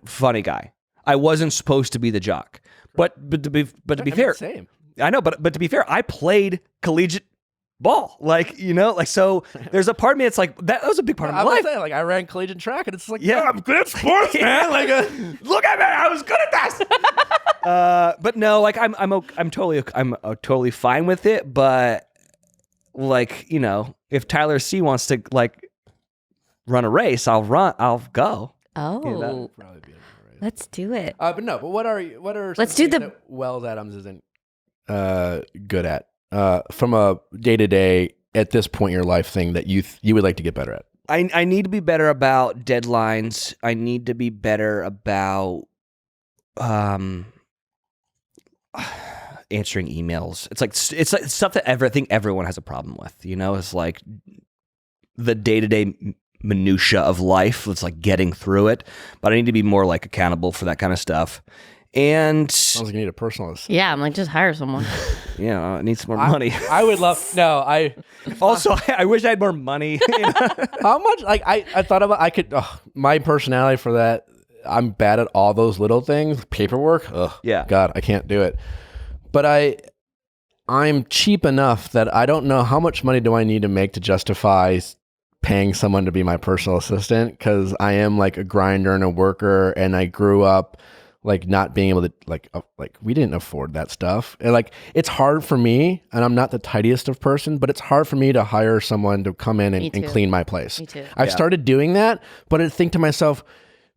funny guy. I wasn't supposed to be the jock. But to be fair, same. I know, but to be fair, I played collegiate ball, so there's a part of me it's like that was a big part of my life. Like I ran collegiate track and it's like, I'm good at sports, man. Like look at me, I was good at this. But no, like I'm totally fine with it, but like, if Tyler C wants to like run a race, I'll go. Oh, let's do it. But what are let's do the that Wells Adams isn't good at from a day-to-day at this point in your life thing that you would like to get better at? I need to be better about deadlines. I need to be better about answering emails. It's like stuff that I think everyone has a problem with. It's like the day-to-day minutia of life. It's like getting through it. But I need to be more like accountable for that kind of stuff. And sounds like you need a personal assistant. Yeah, I'm like, just hire someone. I need some more money. I would love. No, I also I wish I had more money. How much? Like I thought about. I could. My personality for that. I'm bad at all those little things. Paperwork. Yeah. God, I can't do it. But I'm cheap enough that I don't know how much money do I need to make to justify paying someone to be my personal assistant, because I am like a grinder and a worker, and I grew up like not being able to like we didn't afford that stuff. And like it's hard for me, and I'm not the tidiest of person, but it's hard for me to hire someone to come in and clean my place. Me too. I've started doing that, but I think to myself,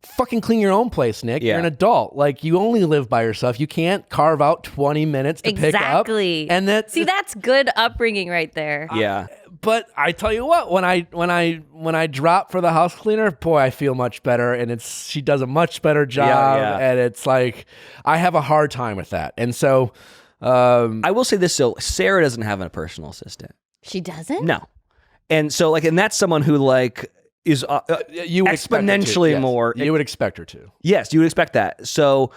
fucking clean your own place, Nick. You're an adult. Like you only live by yourself. You can't carve out 20 minutes to pick up. Exactly. And that's good upbringing right there. Yeah. But I tell you what, when I drop for the house cleaner, boy, I feel much better, and she does a much better job, and it's like I have a hard time with that. And so I will say this: so Sarah doesn't have a personal assistant. She doesn't? No. And so and that's someone who is You would expect her to, exponentially yes. more. You would expect her to. Yes, you would expect that. So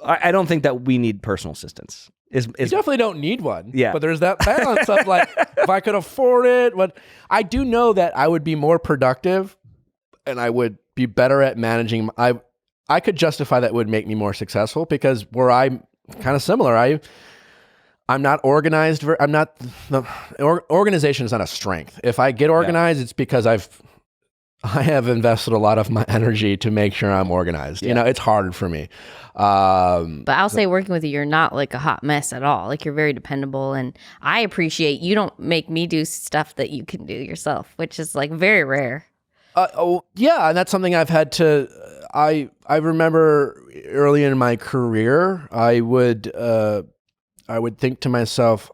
I don't think that we need personal assistants. You definitely don't need one. Yeah. But there's that balance of like, if I could afford it, but I do know that I would be more productive and I would be better at managing. I could justify that would make me more successful because where I'm kind of similar, I'm not organized. Organization is not a strength. If I get organized, it's because I have invested a lot of my energy to make sure I'm organized. You know, it's hard for me. But I'll say working with you, you're not like a hot mess at all. Like you're very dependable, and I appreciate you don't make me do stuff that you can do yourself, which is like very rare. Yeah, and that's something I've had to. I remember early in my career, I would think to myself,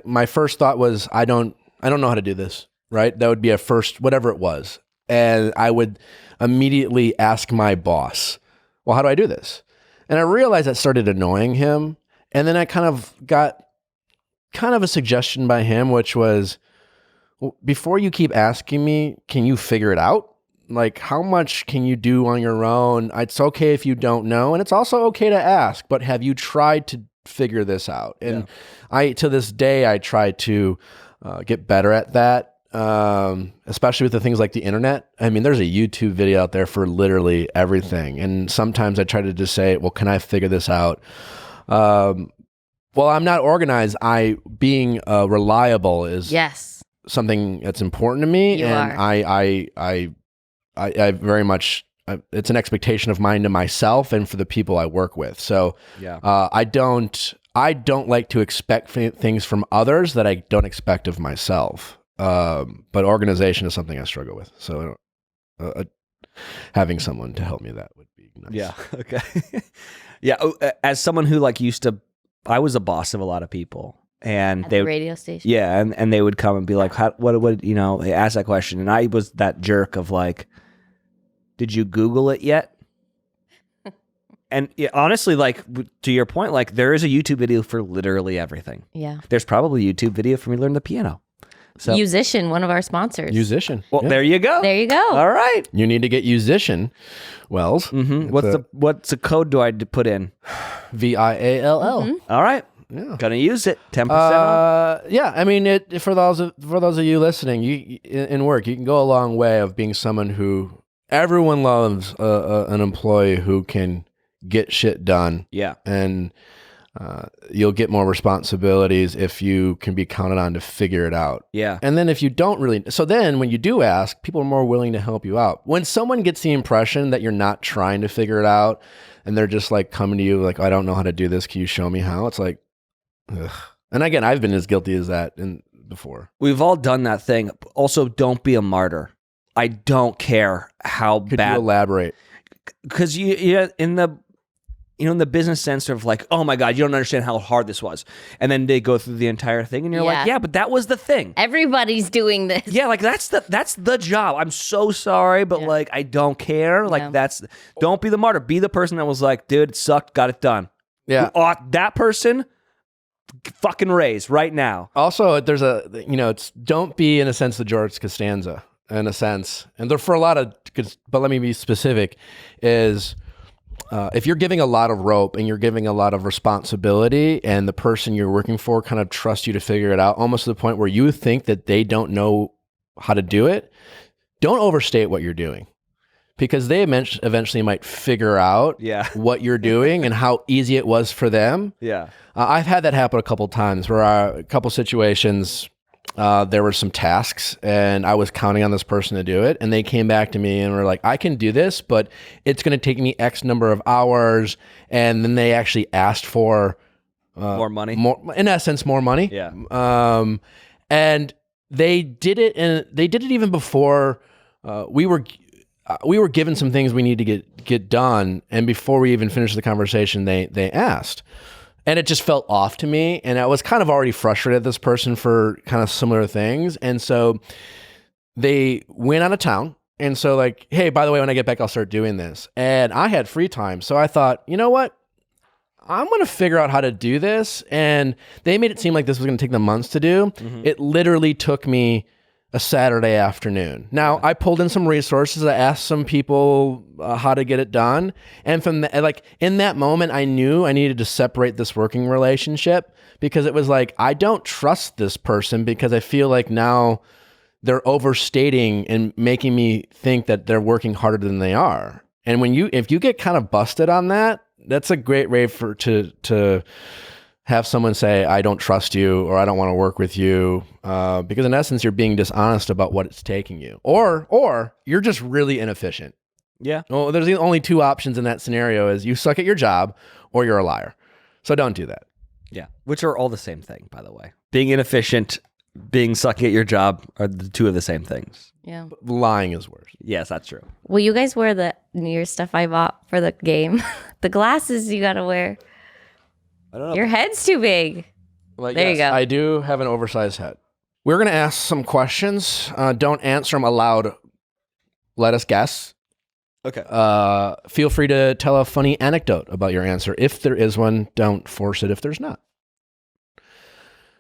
my first thought was, I don't know how to do this. Right, that would be a first, whatever it was, and I would immediately ask my boss, "Well, how do I do this?" And I realized that started annoying him. And then I kind of got a suggestion by him, which was, well, before you keep asking me, can you figure it out? Like, how much can you do on your own? It's okay if you don't know. And it's also okay to ask, but have you tried to figure this out? And to this day, I try to get better at that. Especially with the things like the internet. I mean, there's a YouTube video out there for literally everything. And sometimes I try to just say, well, can I figure this out? Well, I'm not organized. Being reliable is something that's important to me. I very much, it's an expectation of mine to myself and for the people I work with. So I don't like to expect things from others that I don't expect of myself. But organization is something I struggle with. So having someone to help me that would be nice. Yeah. Okay. Yeah. As someone who I was a boss of a lot of people, and At the radio station. Yeah, and they would come and be like, what they ask that question, and I was that jerk of like, did you Google it yet? And honestly, like to your point, like there is a YouTube video for literally everything. Yeah. There's probably a YouTube video for me to learn the piano. So, Musician, one of our sponsors. Musician. Well, there you go. There you go. All right. You need to get Musician, Wells. Mm-hmm. What's the code do I put in? VIALL. Mm-hmm. All right. Yeah. Gonna use it. 10% off. Yeah. I mean, for those of you listening, in work, you can go a long way of being someone who everyone loves, an employee who can get shit done. Yeah. And you'll get more responsibilities if you can be counted on to figure it out. Yeah. And then if you don't really, so then when you do ask, people are more willing to help you out. When someone gets the impression that you're not trying to figure it out and they're just like coming to you like, I don't know how to do this. Can you show me how? It's like, ugh. And again, I've been as guilty as that before. We've all done that thing. Also, don't be a martyr. I don't care how Could bad. you elaborate? Because in the business sense of like, oh my God, you don't understand how hard this was. And then they go through the entire thing and you're like, yeah, but that was the thing. Everybody's doing this. Yeah, like that's the job. I'm so sorry, but like I don't care. Like don't be the martyr. Be the person that was like, dude, it sucked, got it done. Yeah. That person, fucking raise right now. Also, there's don't be in a sense the George Costanza in a sense. And there for a lot of, but let me be specific, is if you're giving a lot of rope and you're giving a lot of responsibility and the person you're working for kind of trusts you to figure it out, almost to the point where you think that they don't know how to do it, don't overstate what you're doing because they eventually might figure out what you're doing and how easy it was for them. Yeah. I've had that happen a couple times where a couple situations, there were some tasks and I was counting on this person to do it. And they came back to me and were like, I can do this, but it's going to take me X number of hours. And then they actually asked for more money, in essence, more money. Yeah. And they did it. And they did it even before we were given some things we need to get done. And before we even finished the conversation, they asked. And it just felt off to me. And I was kind of already frustrated at this person for kind of similar things. And so they went out of town. And so like, hey, by the way, when I get back, I'll start doing this. And I had free time. So I thought, you know what? I'm going to figure out how to do this. And they made it seem like this was going to take them months to do. Mm-hmm. It literally took me a Saturday afternoon. Now, I pulled in some resources. I asked some people how to get it done. And from in that moment, I knew I needed to separate this working relationship because it was like, I don't trust this person because I feel like now they're overstating and making me think that they're working harder than they are. And if you get kind of busted on that, that's a great way to have someone say, I don't trust you, or I don't want to work with you, because in essence, you're being dishonest about what it's taking you, or you're just really inefficient. Yeah. Well, there's only two options in that scenario: is you suck at your job, or you're a liar. So don't do that. Yeah, which are all the same thing, by the way. Being inefficient, being sucky at your job are the two of the same things. Yeah. Lying is worse. Yes, that's true. Will you guys wear the New Year's stuff I bought for the game? The glasses you gotta wear. I don't know. Your head's too big. Well, There you yes, go. I do have an oversized head. We're going to ask some questions. Don't answer them aloud. Let us guess. Okay. Feel free to tell a funny anecdote about your answer. If there is one, don't force it if there's not.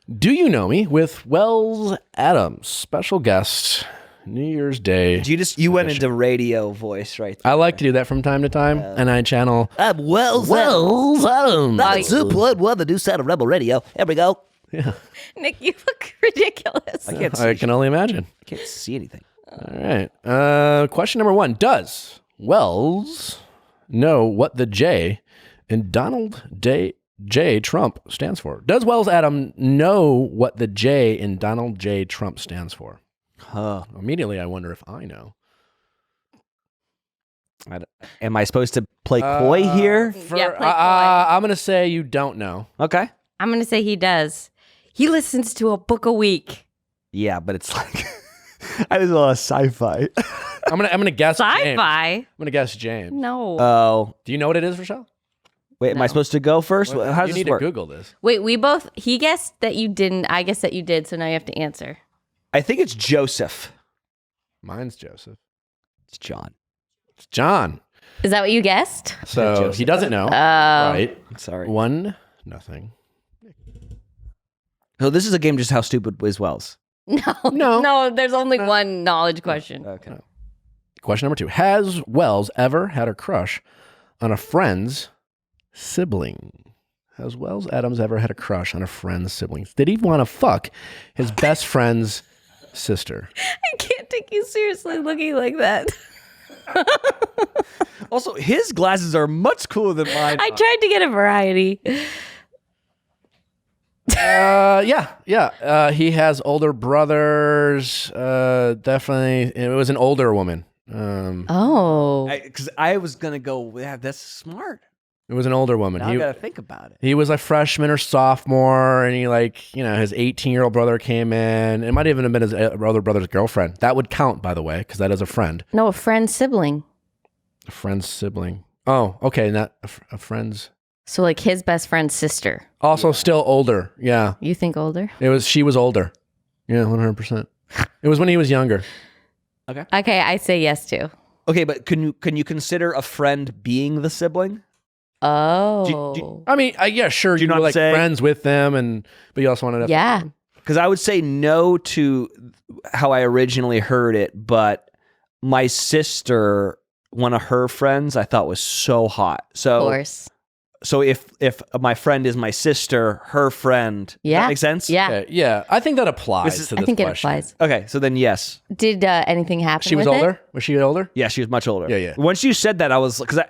Do you know me? With Wells Adams, special guest, New Year's Day. You went into radio voice right there. I like to do that from time to time, and I channel I'm Wells Wells Adams. That's the new sound of Rebel Radio. Here we go. Yeah, Nick, you look ridiculous. I can only imagine. I can't see anything. All right. Question number 1. Does Wells know what the J in Donald J. Trump stands for? Does Wells Adam know what the J in Donald J. Trump stands for? Immediately, I wonder if I know. Am I supposed to play coy here? Yeah, play coy. I'm going to say you don't know. Okay. I'm going to say he does. He listens to a book a week. Yeah, but it's like I was a lot of sci-fi. I'm gonna guess James. Sci-fi? I'm gonna guess James. No. Oh, Do you know what it is, Rochelle? wait, am I supposed to go first? How does you this need work? to Google this. Wait, he guessed that you didn't. I guessed that you did, so now you have to answer. I think it's Joseph. Mine's Joseph. It's John. It's John. Is that what you guessed? So Joseph. he doesn't know. Oh. Right. Sorry. 1-0. So this is a game just how stupid is Wells. No, there's only one knowledge question. Okay. Question number 2. Has Wells ever had a crush on a friend's sibling? Has Wells Adams ever had a crush on a friend's sibling? Did he want to fuck his best friend's sister? I can't take you seriously looking like that. Also, his glasses are much cooler than mine. I tried to get a variety. Yeah. He has older brothers. Definitely. It was an older woman. Oh. Because I was gonna go. Yeah, that's smart. It was an older woman. Now I gotta think about it. He was a freshman or sophomore, and he his 18-year-old brother came in. It might even have been his other brother's girlfriend. That would count, by the way, because that is a friend. No, a friend's sibling. A friend's sibling. Oh, okay, not a friend's. So like his best friend's sister. Also, still older. Yeah, You think older? she was older. Yeah, 100%. It was when he was younger. Okay, I say yes to. Okay, but can you consider a friend being the sibling? Oh. I mean, yeah, sure. Do you You were not like say- friends with them, but you also wanted to. Yeah. Because I would say no to how I originally heard it, but my sister, one of her friends, I thought was so hot. Of So, course. so if my friend is my sister, her friend, does Yeah. that make sense? Yeah. Okay, yeah, I think that applies This is- to I this think it question. applies. Okay, so then yes. Did anything happen She was with it? older. Was she older? Yeah, she was much older. Yeah, yeah. Once you said that, I was because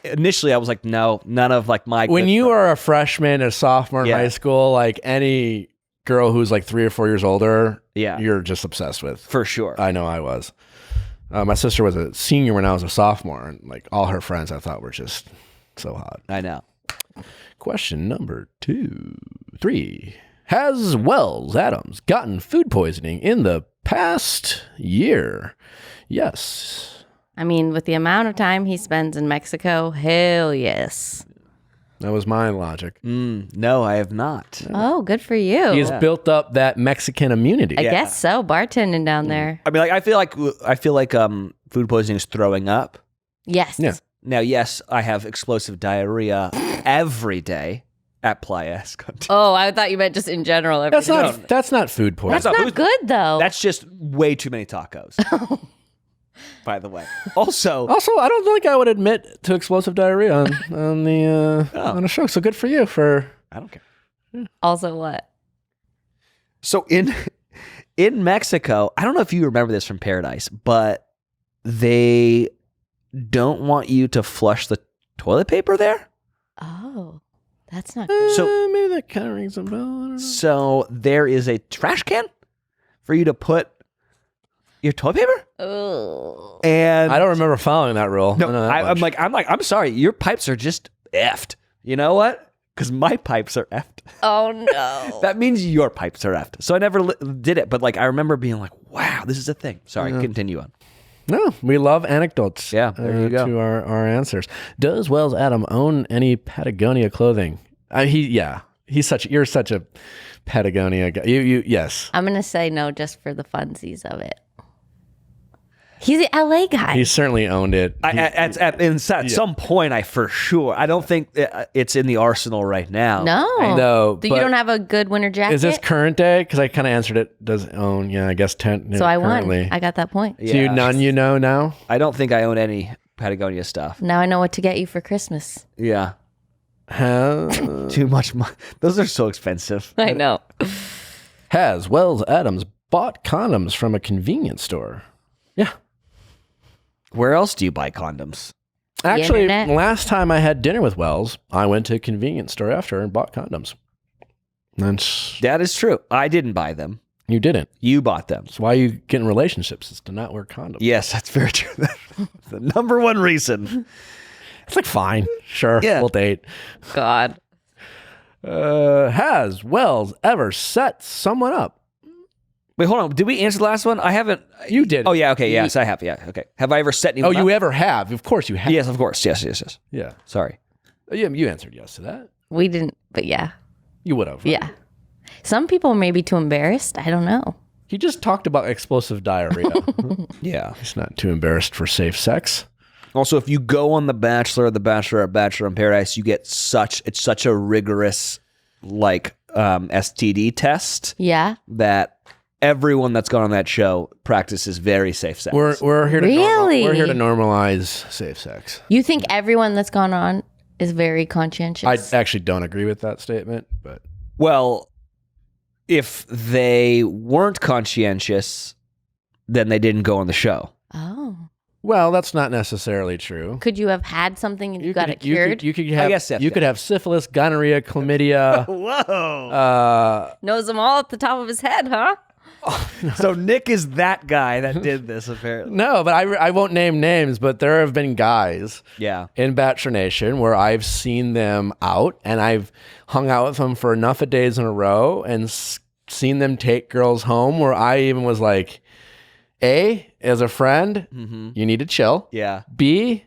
initially I was like, no, none of like my. When good you friends. are a freshman, a sophomore in Yeah. high school, like any girl who's like 3 or 4 years older, Yeah. you're just obsessed with. for sure. I know I was. My sister was a senior when I was a sophomore, and like all her friends, I thought were just so hot. I know. Question number 3. Has Wells Adams gotten food poisoning in the past year? Yes. I mean, with the amount of time he spends in Mexico, hell yes. That was my logic. No, I have not. Oh, good for you. He's built up that Mexican immunity. I guess so. Bartending down there. I mean, like I feel like food poisoning is throwing up. Yes. Yeah. Now, yes, I have explosive diarrhea every day At Playa Escondido. Oh, I thought you meant just in general. That's not food poisoning. That's not good though. That's just way too many tacos. By the way. Also, I don't think I would admit to explosive diarrhea on a show. So good for you for. I don't care. Also what? So in Mexico, I don't know if you remember this from Paradise, but they don't want you to flush the toilet paper there. Oh, that's not good. So Maybe that kind of rings a bell. I don't know. So there is a trash can for you to put your toilet paper. Oh. And I don't remember following that rule. No, I know that much. I'm sorry. Your pipes are just effed. You know what? Because my pipes are effed. Oh no. That means your pipes are effed. So I never did it, but like I remember being like, "Wow, this is a thing." Sorry, continue on. No, we love anecdotes. Yeah, there you go. To our answers. Does Wells Adam own any Patagonia clothing? You're such a Patagonia guy. Yes. I'm gonna say no just for the funsies of it. He's an LA guy. He certainly owned it. At some point, I don't think it's in the arsenal right now. No. So you don't have a good winter jacket? Is this current day? Because I kind of answered it. Does own? Yeah, I guess 10. So I won. currently. I got that point. So none you know now? I don't think I own any Patagonia stuff. Now I know what to get you for Christmas. Yeah. Too much money. Those are so expensive. I know. Has Wells Adams bought condoms from a convenience store? Yeah. Where else do you buy condoms? Actually, internet? last time I had dinner with Wells, I went to a convenience store after and bought condoms. That is true. I didn't buy them. You didn't. You bought them. That's why you get in relationships, is to not wear condoms. Yes, that's very true. The number one reason. It's like, fine, sure, Yeah. we'll date. God. Has Wells ever set someone up? Wait, hold on. Did we answer the last one? I haven't. You did. Oh, yeah. Okay. Yes, I have. Yeah. Okay. Have I ever set anyone Oh, up? you ever have? Of course you have. Yes, of course. Yes. Yeah. Sorry. Yeah, you answered yes to that. We didn't, but yeah. You would have. Right? Yeah. Some people may be too embarrassed. I don't know. He just talked about explosive diarrhea. Yeah. He's not too embarrassed for safe sex. Also, if you go on The Bachelor, The Bachelor, Bachelor in Paradise, you get it's such a rigorous STD test. Yeah. That everyone that's gone on that show practices very safe sex. We're here to Really? we're here to normalize safe sex. You think everyone that's gone on is very conscientious? I actually don't agree with that statement, but Well, if they weren't conscientious, then they didn't go on the show. Oh. well, that's not necessarily true. Could you have had something and you got it cured? You could have. I guess yes, you could have syphilis, gonorrhea, chlamydia. Whoa. Knows them all at the top of his head, huh? So Nick is that guy that did this, apparently. No, but I won't name names, but there have been guys Yeah. in Bachelor Nation where I've seen them out and I've hung out with them for enough of days in a row and seen them take girls home where I even was like, A, as a friend, you need to chill. Yeah. B,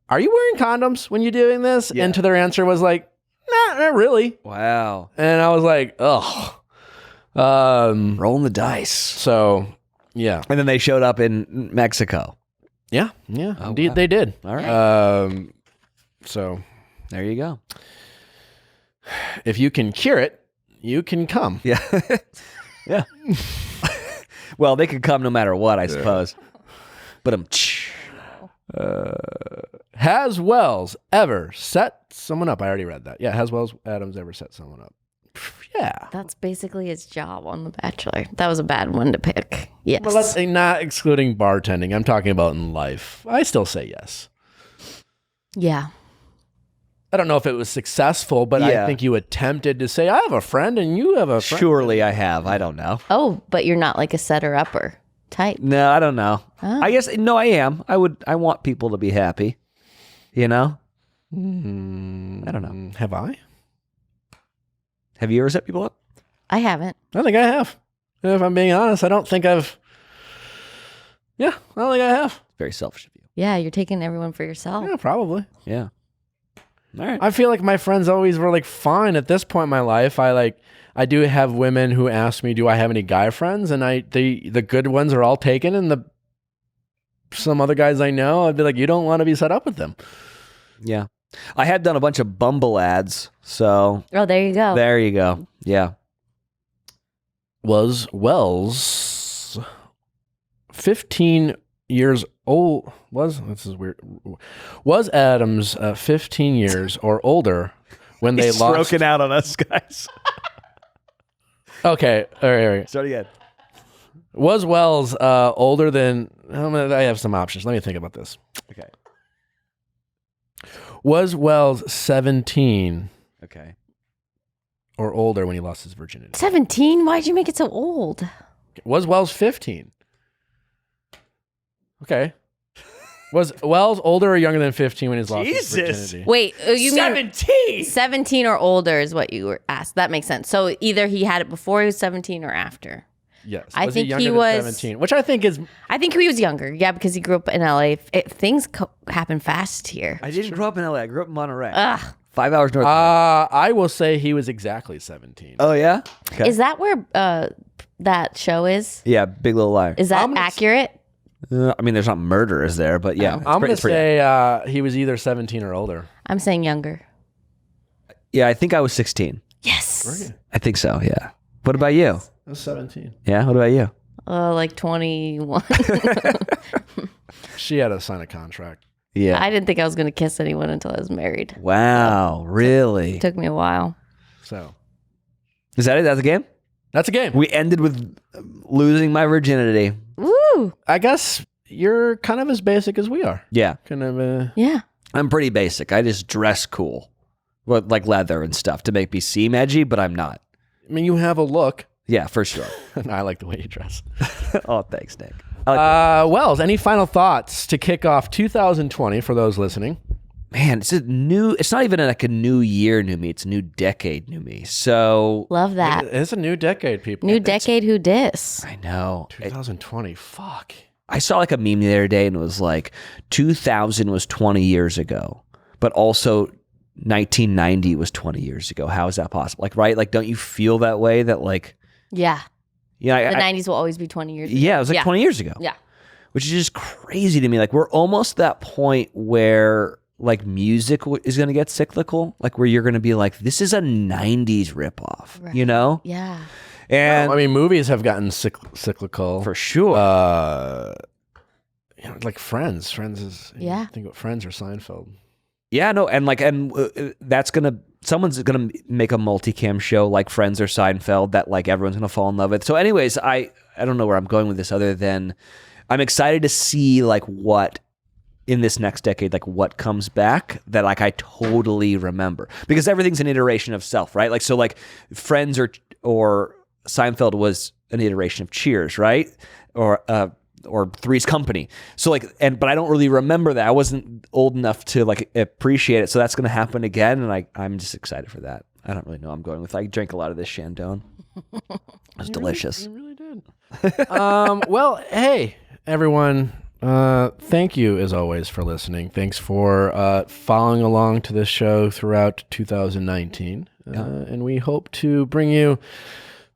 are you wearing condoms when you're doing this? Yeah. And to their answer was like, nah, not really. Wow. And I was like, ugh. Rolling the dice. So, yeah. And then they showed up in Mexico. Yeah. Yeah. Oh, Indeed, wow. they did. All right. So, There you go. if you can cure it, you can come. Yeah. Yeah. Well, they could come no matter what, I suppose. But Has Wells ever set someone up? I already read that. Yeah. Has Wells Adams ever set someone up? Yeah. That's basically his job on The Bachelor. That was a bad one to pick. Yes. Well, let's say not excluding bartending. I'm talking about in life. I still say yes. Yeah. I don't know if it was successful, but I Yeah. think you attempted to say, I have a friend and you have a friend. surely I have. I don't know. Oh, but you're not like a setter-upper type. No, I don't know. Oh. I guess, no, I am. I want people to be happy. You know? I don't know. Have I? Have you ever set people up? I haven't. I think I have. If I'm being honest, I don't think I've. Yeah, I don't think I have. Very selfish of you. Yeah, you're taking everyone for yourself. Yeah, probably. Yeah. All right. I feel like my friends always were like fine at this point in my life. I do have women who ask me, do I have any guy friends? And the good ones are all taken, and some other guys I know, I'd be like, you don't want to be set up with them. Yeah. I had done a bunch of Bumble ads, so Oh, there you go. there you go. Yeah. Was Wells 15 years old? This is weird. Was Adams 15 years or older when they He's lost? stroking out on us, guys. Okay, all right. Start again. Was Wells older than? I have some options. Let me think about this. Okay. Was Wells 17 Okay. or older when he lost his virginity? 17? Why'd you make it so old? Was Wells 15? Okay. Was Wells older or younger than 15 when he lost his Jesus. virginity? Wait, you mean 17. 17 or older is what you were asked. That makes sense. So either he had it before he was 17 or after. Yes. I Was think younger he than was- 17, which I think is I think he was younger. Yeah, because he grew up in LA. Things happen fast here. I didn't grow up in LA. I grew up in Monterey. Ugh. 5 hours north. I will say he was exactly 17. Oh, yeah? Okay. Is that where that show is? Yeah, Big Little Liar. Is that I'm gonna accurate? I mean, there's not murder, is there? But yeah. I'm going to it's pretty- say he was either 17 or older. I'm saying younger. Yeah, I think I was 16. Yes. I think so, yeah. What about you? I was 17. Yeah, what about you? Like 21. She had to sign a contract. Yeah. I didn't think I was going to kiss anyone until I was married. Wow, really? It took me a while. So Is that it? That's the game? that's a game. We ended with losing my virginity. Woo! I guess you're kind of as basic as we are. Yeah. Kind of. Yeah. I'm pretty basic. I just dress cool. With like leather and stuff to make me seem edgy, but I'm not. I mean, you have a look. Yeah, for sure. And I like the way you dress. Oh, thanks, Nick. I like Wells, any final thoughts to kick off 2020 for those listening? Man, it's not even like a new year, new me. It's a new decade, new me. So Love that. It's a new decade, people. New decade, who dis? I know. 2020. Fuck. I saw like a meme the other day and it was like 2000 was 20 years ago, but also 1990 was 20 years ago. How is that possible? Like, right? Like, don't you feel that way that like, Yeah. yeah, The 90s will always be 20 years ago. yeah, it was like 20 years ago. Yeah. Which is just crazy to me. Like, we're almost that point where like music is going to get cyclical, like where you're going to be like, this is a 90s ripoff, Right. you know? Yeah. And I mean, movies have gotten cyclical. for sure. Like Friends. Friends is. Yeah. Think about Friends or Seinfeld. Yeah, no, and that's someone's gonna make a multicam show like Friends or Seinfeld that like everyone's gonna fall in love with. So, anyways, I don't know where I'm going with this other than I'm excited to see like what in this next decade, like what comes back that like I totally remember because everything's an iteration of self, right? Like so, like Friends or Seinfeld was an iteration of Cheers, right? Or Three's Company. So like, but I don't really remember that. I wasn't old enough to like appreciate it. So that's going to happen again. And I'm just excited for that. I don't really know what I'm going with. I drank a lot of this Chandon. It was delicious. You really did. Well, hey, everyone. Thank you as always for listening. Thanks for following along to this show throughout 2019. And we hope to bring you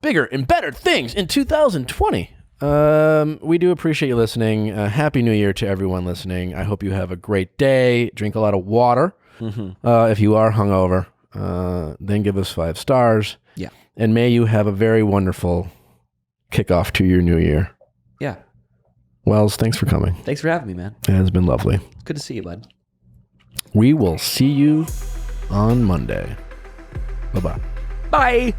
bigger and better things in 2020. We do appreciate you listening. Happy New Year to everyone listening. I hope you have a great day. Drink a lot of water. If you are hungover, then give us 5 stars. Yeah. And may you have a very wonderful kickoff to your new year. Yeah. Wells, thanks for coming. Thanks for having me, man. It has been lovely. It's good to see you, bud. We will see you on Monday. Bye-bye. Bye.